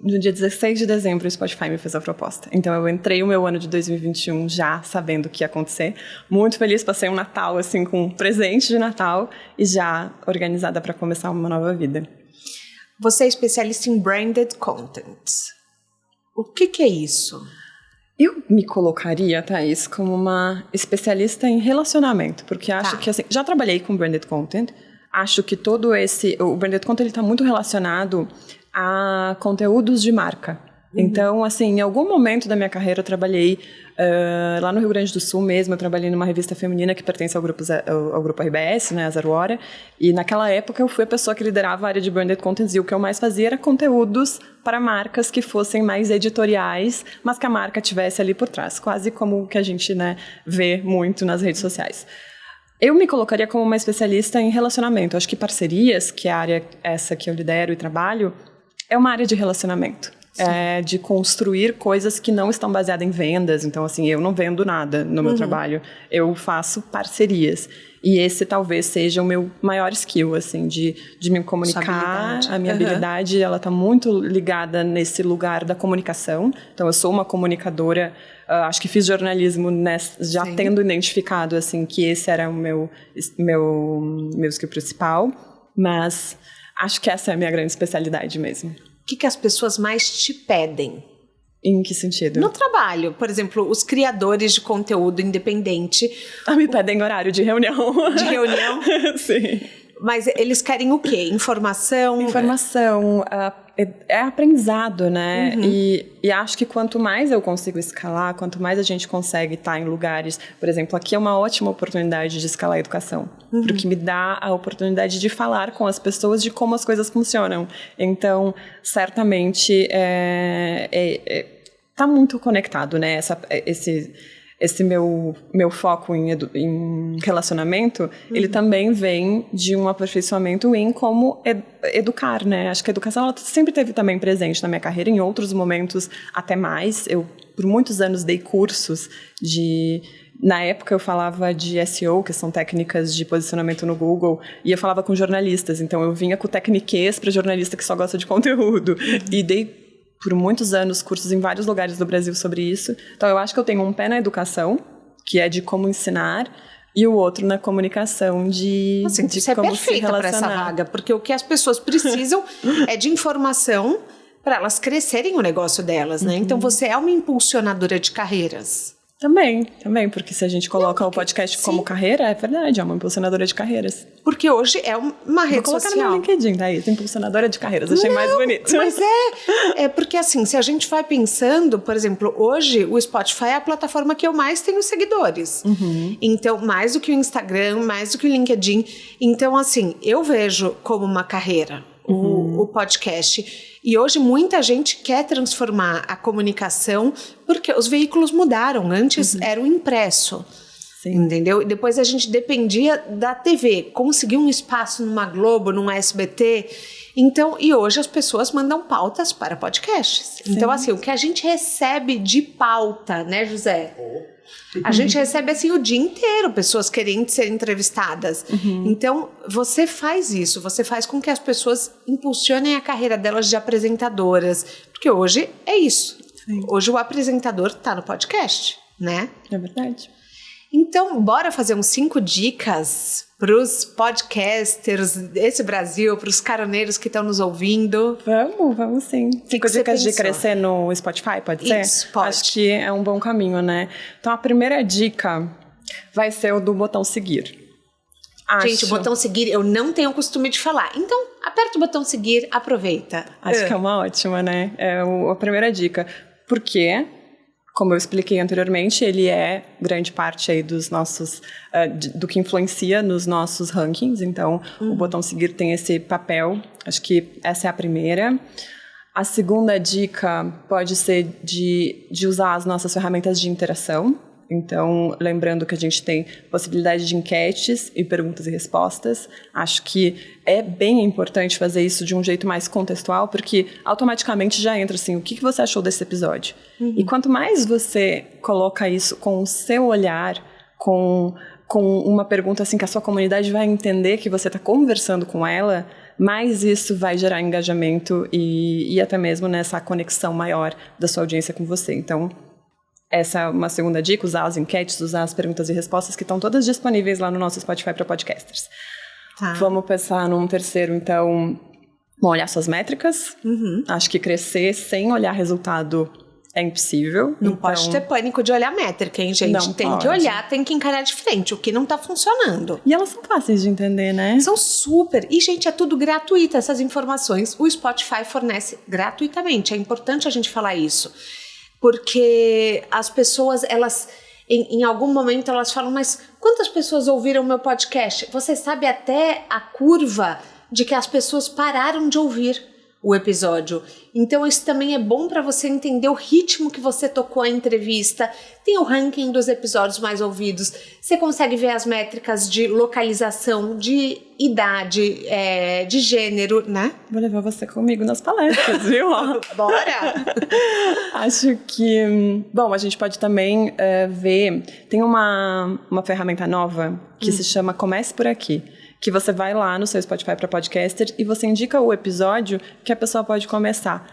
no dia 16 de dezembro o Spotify me fez a proposta. Então eu entrei o meu ano de 2021 já sabendo o que ia acontecer. Muito feliz, passei um Natal assim com um presente de Natal e já organizada para começar uma nova vida. Você é especialista em branded content. O que é isso? Eu me colocaria, Thaís, como uma especialista em relacionamento, porque acho que, assim, já trabalhei com branded content, acho que o branded content está muito relacionado a conteúdos de marca. Então, assim, em algum momento da minha carreira eu trabalhei lá no Rio Grande do Sul mesmo, eu trabalhei numa revista feminina que pertence ao grupo RBS, né, a Zero Hora, e naquela época eu fui a pessoa que liderava a área de branded content e o que eu mais fazia era conteúdos para marcas que fossem mais editoriais, mas que a marca tivesse ali por trás, quase como o que a gente, né, vê muito nas redes sociais. Eu me colocaria como uma especialista em relacionamento. Acho que parcerias, que é a área essa que eu lidero e trabalho, é uma área de relacionamento. De construir coisas que não estão baseadas em vendas. Então, assim, eu não vendo nada no meu trabalho. Eu faço parcerias. E esse talvez seja o meu maior skill, assim, de me comunicar. A minha habilidade, ela está muito ligada nesse lugar da comunicação. Então, eu sou uma comunicadora. Acho que fiz jornalismo já tendo identificado, assim, que esse era o meu skill principal. Mas acho que essa é a minha grande especialidade mesmo. O que as pessoas mais te pedem? Em que sentido? No trabalho. Por exemplo, os criadores de conteúdo independente. Me pedem horário de reunião. De reunião? Sim. Mas eles querem o quê? Informação? Informação. É aprendizado, né? E acho que quanto mais eu consigo escalar, quanto mais a gente consegue estar em lugares... Por exemplo, aqui é uma ótima oportunidade de escalar a educação. Porque me dá a oportunidade de falar com as pessoas de como as coisas funcionam. Então, certamente, tá muito conectado, né? Esse meu foco em relacionamento, ele também vem de um aperfeiçoamento em como educar, né? Acho que a educação ela sempre esteve também presente na minha carreira, em outros momentos até mais. Eu, por muitos anos, dei cursos Na época eu falava de SEO, que são técnicas de posicionamento no Google, e eu falava com jornalistas. Então eu vinha com tecniquez para jornalista que só gosta de conteúdo. E dei por muitos anos cursos em vários lugares do Brasil sobre isso. Então, eu acho que eu tenho um pé na educação, que é de como ensinar, e o outro na comunicação de como se relacionar. Você é perfeita para essa vaga, porque o que as pessoas precisam é de informação para elas crescerem o negócio delas, né? Então, você é uma impulsionadora de carreiras. Também, porque se a gente coloca o podcast como carreira, é verdade, é uma impulsionadora de carreiras. Porque hoje é uma rede social. Vou colocar no LinkedIn, Thaís, impulsionadora de carreiras, achei mais bonito. Mas é porque assim, se a gente vai pensando, por exemplo, hoje o Spotify é a plataforma que eu mais tenho seguidores. Então, mais do que o Instagram, mais do que o LinkedIn. Então, assim, eu vejo como uma carreira o podcast. E hoje muita gente quer transformar a comunicação porque os veículos mudaram. Antes era o impresso, entendeu? E depois a gente dependia da TV. Conseguir um espaço numa Globo, num SBT. Então, e hoje as pessoas mandam pautas para podcasts. Então, assim, o que a gente recebe de pauta, né, José? A gente recebe assim o dia inteiro, pessoas querendo ser entrevistadas. Então, você faz isso, você faz com que as pessoas impulsionem a carreira delas de apresentadoras. Porque hoje é isso. Hoje o apresentador está no podcast, né? É verdade. Então, bora fazer uns 5 dicas para os podcasters desse Brasil, para os caroneiros que estão nos ouvindo. Vamos sim. 5 dicas de crescer no Spotify, pode ser? Isso, pode. Acho que é um bom caminho, né? Então, a primeira dica vai ser o do botão seguir. Gente, o botão seguir eu não tenho o costume de falar. Então, aperta o botão seguir, aproveita. Acho que é uma ótima, né? É a primeira dica. Por quê? Como eu expliquei anteriormente, ele é grande parte aí dos nossos, do que influencia nos nossos rankings. Então, o botão seguir tem esse papel. Acho que essa é a primeira. A segunda dica pode ser de usar as nossas ferramentas de interação. Então, lembrando que a gente tem possibilidade de enquetes e perguntas e respostas. Acho que é bem importante fazer isso de um jeito mais contextual, porque automaticamente já entra assim, o que você achou desse episódio? E quanto mais você coloca isso com o seu olhar, com uma pergunta assim que a sua comunidade vai entender que você está conversando com ela, mais isso vai gerar engajamento e até mesmo nessa conexão maior da sua audiência com você. Então, essa é uma segunda dica, usar as enquetes, usar as perguntas e respostas que estão todas disponíveis lá no nosso Spotify para podcasters. Vamos pensar num terceiro, então, olhar suas métricas. Acho que crescer sem olhar resultado é impossível. Não pode ter pânico de olhar métrica, hein, gente? Não tem pode. que olhar, tem que encarar de frente o que não tá funcionando. E elas são fáceis de entender, né? São super. E, gente, é tudo gratuito. Essas informações o Spotify fornece gratuitamente. É importante a gente falar isso. Porque as pessoas, elas, em algum momento, elas falam, mas quantas pessoas ouviram meu podcast? Você sabe até a curva de que as pessoas pararam de ouvir o episódio. Então, isso também é bom para você entender o ritmo que você tocou a entrevista. Tem o ranking dos episódios mais ouvidos. Você consegue ver as métricas de localização, de idade, de gênero, né? Vou levar você comigo nas palestras, viu? Bora! Acho que... Bom, a gente pode também ver... Tem uma ferramenta nova que se chama Comece Por Aqui. Que você vai lá no seu Spotify para podcaster e você indica o episódio que a pessoa pode começar.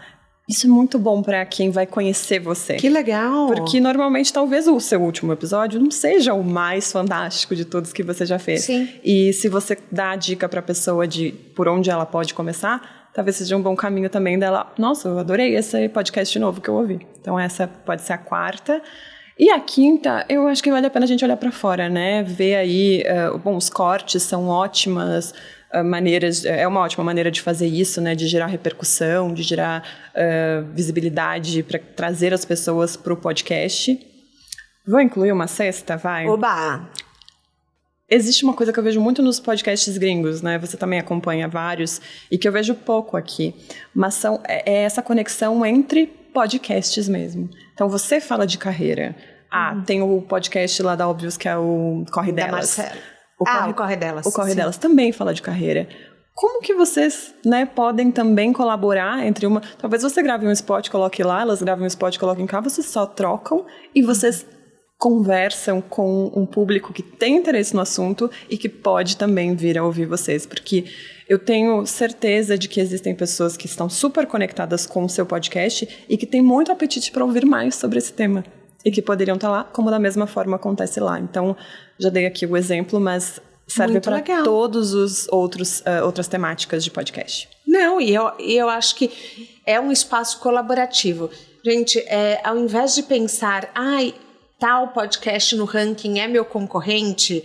Isso é muito bom para quem vai conhecer você. Que legal! Porque normalmente talvez o seu último episódio não seja o mais fantástico de todos que você já fez. Sim. E se você dá a dica para a pessoa de por onde ela pode começar, talvez seja um bom caminho também dela. Nossa, eu adorei esse podcast novo que eu ouvi. Então essa pode ser a quarta. E a quinta, eu acho que vale a pena a gente olhar para fora, né? Ver aí, os cortes são ótimas maneiras, é uma ótima maneira de fazer isso, né? De gerar repercussão, de gerar visibilidade para trazer as pessoas para o podcast. Vou incluir uma sexta, vai? Oba! Existe uma coisa que eu vejo muito nos podcasts gringos, né? Você também acompanha vários, e que eu vejo pouco aqui. Mas é essa conexão entre podcasts mesmo. Então, você fala de carreira. Tem o podcast lá da Óbvios, que é o Corre Delas. O Corre Delas. O Corre Delas também fala de carreira. Como que vocês, né, podem também colaborar entre uma... Talvez você grave um spot, coloque lá, elas gravem um spot, coloquem cá, vocês só trocam e vocês conversam com um público que tem interesse no assunto e que pode também vir a ouvir vocês, porque eu tenho certeza de que existem pessoas que estão super conectadas com o seu podcast e que têm muito apetite para ouvir mais sobre esse tema e que poderiam estar lá, como da mesma forma acontece lá. Então, já dei aqui o exemplo, mas serve para todos os outras temáticas de podcast. Não, e eu acho que é um espaço colaborativo. Gente, ao invés de pensar, tal podcast no ranking é meu concorrente,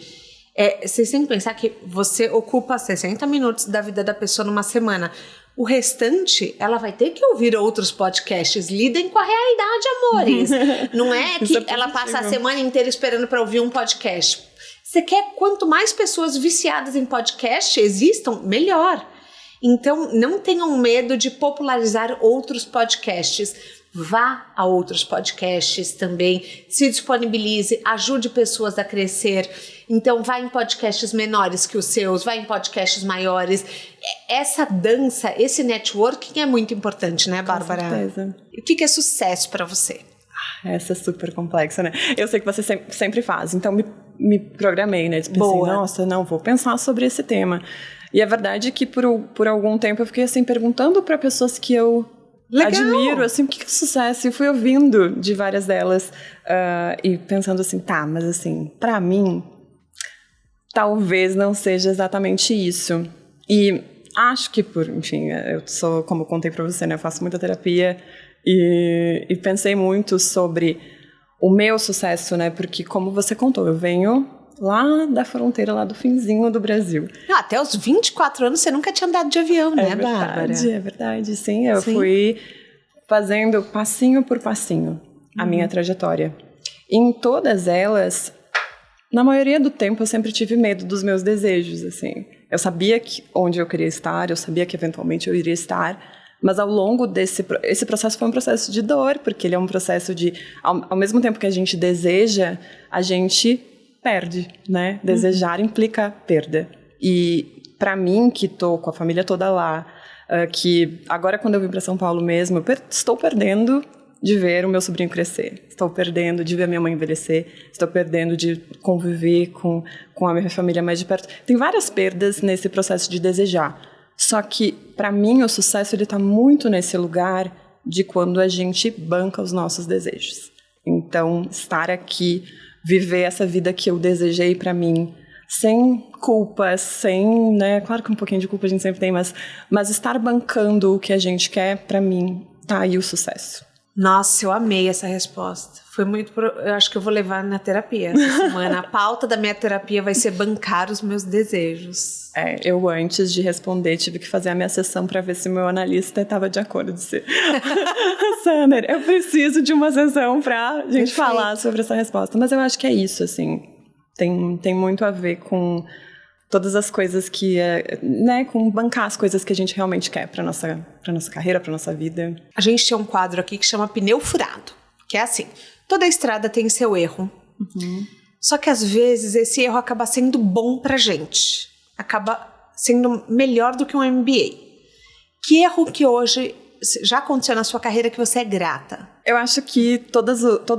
vocês têm que pensar que você ocupa 60 minutos da vida da pessoa numa semana. O restante, ela vai ter que ouvir outros podcasts. Lidem com a realidade, amores. Não é que ela passa a semana inteira esperando para ouvir um podcast. Você quer quanto mais pessoas viciadas em podcast existam, melhor. Então, não tenham medo de popularizar outros podcasts. Vá a outros podcasts também, se disponibilize, ajude pessoas a crescer. Então, vá em podcasts menores que os seus, vá em podcasts maiores. Essa dança, esse networking é muito importante, né, Bárbara? Com certeza. E o que é sucesso para você? Essa é super complexa, né? Eu sei que você sempre faz, então me programei, né? Pensei, nossa, não, vou pensar sobre esse tema. E é verdade que por algum tempo eu fiquei assim, perguntando para pessoas que eu admiro, assim, o que é sucesso? E fui ouvindo de várias delas e pensando assim, mas assim, para mim, talvez não seja exatamente isso. E acho que enfim, eu sou, como eu contei para você, né, eu faço muita terapia e pensei muito sobre o meu sucesso, né, porque como você contou, eu venho lá da fronteira, lá do finzinho do Brasil. Até os 24 anos você nunca tinha andado de avião, né, Bárbara? É verdade, sim. Eu fui fazendo passinho por passinho a minha trajetória. Em todas elas, na maioria do tempo, eu sempre tive medo dos meus desejos, assim. Eu sabia onde eu queria estar, eu sabia que eventualmente eu iria estar, mas ao longo esse processo foi um processo de dor, porque ele é um processo de, ao mesmo tempo que a gente deseja, a gente perde, né? Desejar implica perda. E para mim, que tô com a família toda lá, que agora quando eu vim para São Paulo mesmo, estou perdendo de ver o meu sobrinho crescer, estou perdendo de ver a minha mãe envelhecer, estou perdendo de conviver com a minha família mais de perto. Tem várias perdas nesse processo de desejar. Só que, para mim, o sucesso está muito nesse lugar de quando a gente banca os nossos desejos. Então, estar aqui, viver essa vida que eu desejei para mim, sem culpas, sem, né, claro que um pouquinho de culpa a gente sempre tem, mas estar bancando o que a gente quer, para mim, tá aí o sucesso. Nossa, eu amei essa resposta. Foi muito. Eu acho que eu vou levar na terapia essa semana. A pauta da minha terapia vai ser bancar os meus desejos. Eu antes de responder tive que fazer a minha sessão para ver se o meu analista estava de acordo. Sander, eu preciso de uma sessão para a gente falar sobre essa resposta. Mas eu acho que é isso, assim. Tem muito a ver com todas as coisas que, né, com bancar as coisas que a gente realmente quer para nossa carreira, para nossa vida. A gente tem um quadro aqui que chama Pneu Furado, que é assim, toda estrada tem seu erro, só que às vezes esse erro acaba sendo bom pra gente, acaba sendo melhor do que um MBA. Que erro que hoje já aconteceu na sua carreira que você é grata? Eu acho que todo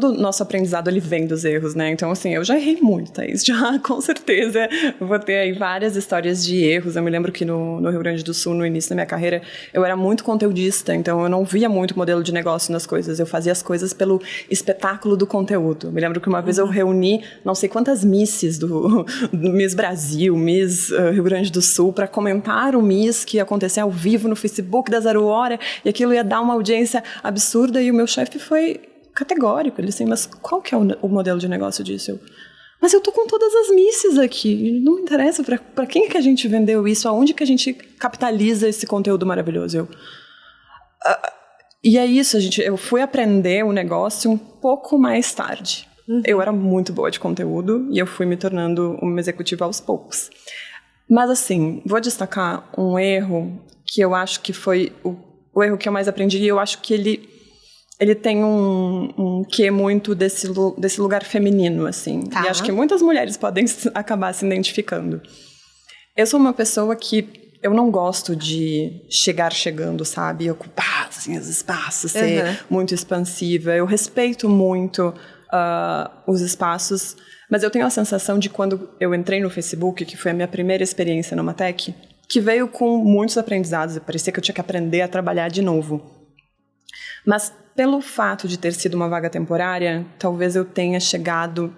o nosso aprendizado ele vem dos erros, né? Então, assim, eu já errei muito, Thaís. Já, com certeza, vou ter aí várias histórias de erros. Eu me lembro que no Rio Grande do Sul, no início da minha carreira, eu era muito conteudista, então eu não via muito modelo de negócio nas coisas. Eu fazia as coisas pelo espetáculo do conteúdo. Eu me lembro que uma vez eu reuni não sei quantas misses do Miss Brasil, Miss Rio Grande do Sul, para comentar o Miss que ia acontecer ao vivo no Facebook da 0 Hora, e aquilo ia dar uma audiência absurda, e o meu chefe foi categórico. Ele disse, mas qual que é o modelo de negócio disso? Mas eu tô com todas as misses aqui, não me interessa para quem é que a gente vendeu isso, aonde que a gente capitaliza esse conteúdo maravilhoso. E é isso, eu fui aprender o negócio um pouco mais tarde. Eu era muito boa de conteúdo e eu fui me tornando uma executiva aos poucos. Mas assim, vou destacar um erro que eu acho que foi o erro que eu mais aprendi, e eu acho que ele tem um quê muito desse lugar feminino, assim. Tá. E acho que muitas mulheres podem acabar se identificando. Eu sou uma pessoa que eu não gosto de chegar chegando, sabe? Ocupar assim, os espaços, ser muito expansiva. Eu respeito muito os espaços, mas eu tenho a sensação de quando eu entrei no Facebook, que foi a minha primeira experiência numa tech, que veio com muitos aprendizados, e parecia que eu tinha que aprender a trabalhar de novo. Mas pelo fato de ter sido uma vaga temporária, talvez eu tenha chegado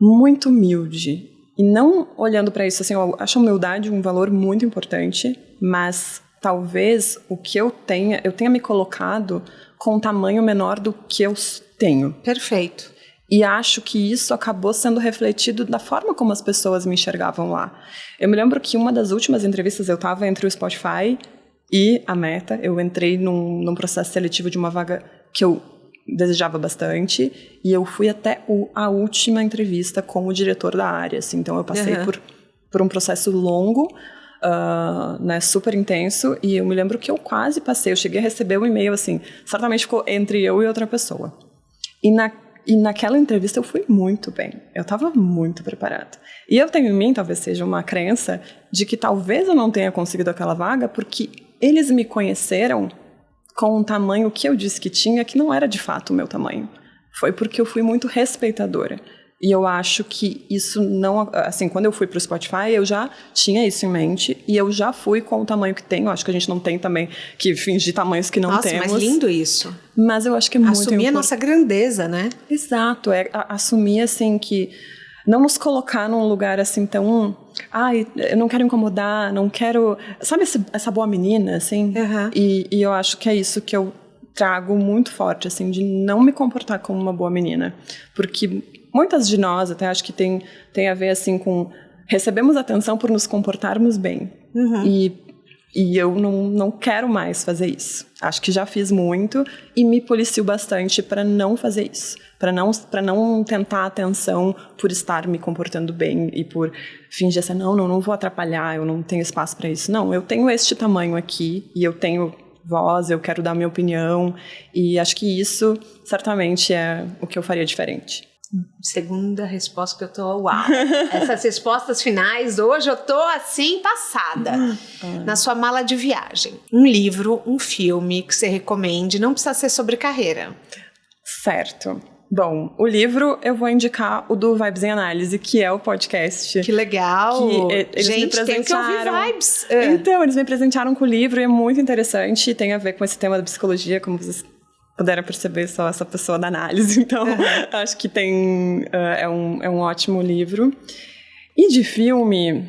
muito humilde. E não olhando para isso, assim, eu acho a humildade um valor muito importante, mas talvez o que eu tenha me colocado com um tamanho menor do que eu tenho. Perfeito. E acho que isso acabou sendo refletido da forma como as pessoas me enxergavam lá. Eu me lembro que uma das últimas entrevistas eu estava entre o Spotify e a Meta. Eu entrei num processo seletivo de uma vaga que eu desejava bastante, e eu fui até a última entrevista com o diretor da área, assim. Então eu passei por um processo longo, né, super intenso, e eu me lembro que eu quase passei. Eu cheguei a receber um e-mail, assim, certamente ficou entre eu e outra pessoa. E naquela entrevista eu fui muito bem. Eu estava muito preparada. E eu tenho em mim, talvez seja uma crença, de que talvez eu não tenha conseguido aquela vaga porque eles me conheceram com um tamanho que eu disse que tinha, que não era de fato o meu tamanho. Foi porque eu fui muito respeitadora. E eu acho que isso não... Assim, quando eu fui para o Spotify, eu já tinha isso em mente. E eu já fui com o tamanho que tenho. Acho que a gente não tem também que fingir tamanhos que não temos. Nossa, mas lindo isso. Mas eu acho que é muito importante. Assumir a nossa grandeza, né? Exato. Assumir, assim, que... Não nos colocar num lugar, assim, tão... Ai, eu não quero incomodar, não quero... Sabe essa boa menina, assim? E eu acho que é isso que eu trago muito forte, assim, de não me comportar como uma boa menina. Porque... Muitas de nós, até acho que tem a ver assim com... Recebemos atenção por nos comportarmos bem. E eu não quero mais fazer isso. Acho que já fiz muito e me policio bastante para não fazer isso. Para não tentar atenção por estar me comportando bem e por fingir assim, não vou atrapalhar, eu não tenho espaço para isso. Não, eu tenho este tamanho aqui e eu tenho voz, eu quero dar minha opinião. E acho que isso certamente é o que eu faria diferente. Segunda resposta que eu tô, uau. Essas respostas finais, hoje eu tô assim, passada. Na sua mala de viagem. Um livro, um filme que você recomende, não precisa ser sobre carreira. Certo. Bom, o livro eu vou indicar o do Vibes em Análise, que é o podcast. Que legal! Que gente, tem que ouvir Vibes. Então, eles me presentearam com o livro e é muito interessante. Tem a ver com esse tema da psicologia, como vocês puderam perceber, só essa pessoa da análise. Então, acho que é um ótimo livro. E de filme,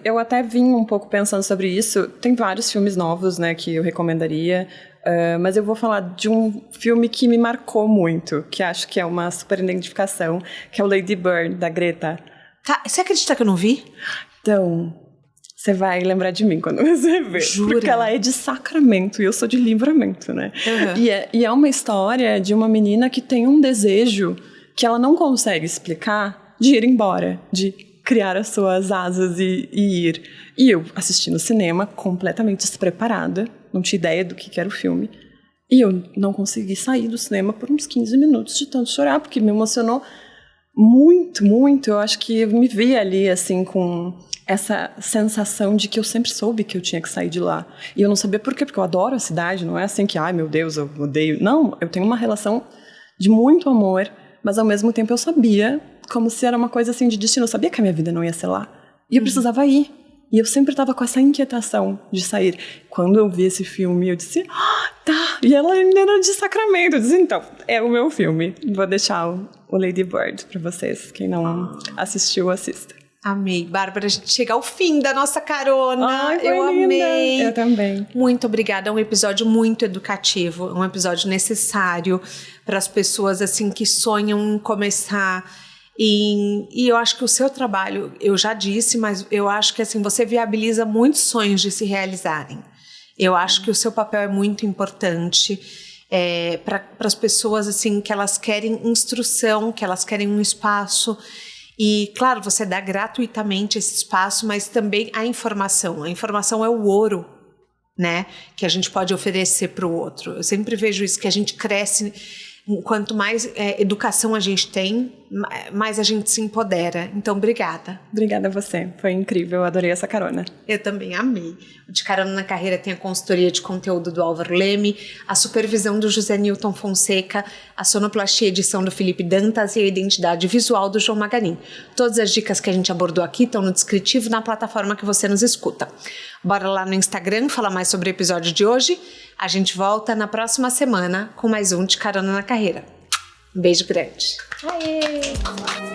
eu até vim um pouco pensando sobre isso. Tem vários filmes novos, né, que eu recomendaria. Mas eu vou falar de um filme que me marcou muito, que acho que é uma super identificação, que é o Lady Bird, da Greta. Tá, você acredita que eu não vi? Então... Você vai lembrar de mim quando você ver. Jura? Porque ela é de Sacramento e eu sou de Livramento, né? E é uma história de uma menina que tem um desejo que ela não consegue explicar de ir embora, de criar as suas asas e ir. E eu assisti no cinema completamente despreparada, não tinha ideia do que era o filme. E eu não consegui sair do cinema por uns 15 minutos de tanto chorar, porque me emocionou muito, muito. Eu acho que eu me vi ali, assim, com... essa sensação de que eu sempre soube que eu tinha que sair de lá. E eu não sabia por quê, porque eu adoro a cidade, não é assim que, ai meu Deus, eu odeio. Não, eu tenho uma relação de muito amor, mas ao mesmo tempo eu sabia, como se era uma coisa assim de destino, eu sabia que a minha vida não ia ser lá. E eu precisava ir. E eu sempre estava com essa inquietação de sair. Quando eu vi esse filme, eu disse, tá. E ela ainda era de Sacramento. Eu disse, então, é o meu filme. Vou deixar o Lady Bird para vocês. Quem não assistiu, assista. Amei. Bárbara, a gente chega ao fim da nossa carona. Ai, eu amei. Eu também. Muito obrigada. É um episódio muito educativo, um episódio necessário para as pessoas assim que sonham em começar. E eu acho que o seu trabalho, eu já disse, mas eu acho que assim, você viabiliza muitos sonhos de se realizarem. Eu acho que o seu papel é muito importante para as pessoas assim, que elas querem instrução, que elas querem um espaço. E, claro, você dá gratuitamente esse espaço, mas também a informação. A informação é o ouro, né, que a gente pode oferecer para o outro. Eu sempre vejo isso, que a gente cresce... Quanto mais educação a gente tem, mais a gente se empodera. Então, obrigada. Obrigada a você. Foi incrível. Eu adorei essa carona. Eu também amei. O De Carona na Carreira tem a consultoria de conteúdo do Álvaro Leme, a supervisão do José Newton Fonseca, a sonoplastia e edição do Felipe Dantas e a identidade visual do João Maganin. Todas as dicas que a gente abordou aqui estão no descritivo na plataforma que você nos escuta. Bora lá no Instagram falar mais sobre o episódio de hoje. A gente volta na próxima semana com mais um De Carona na Carreira. Um beijo grande. Aê!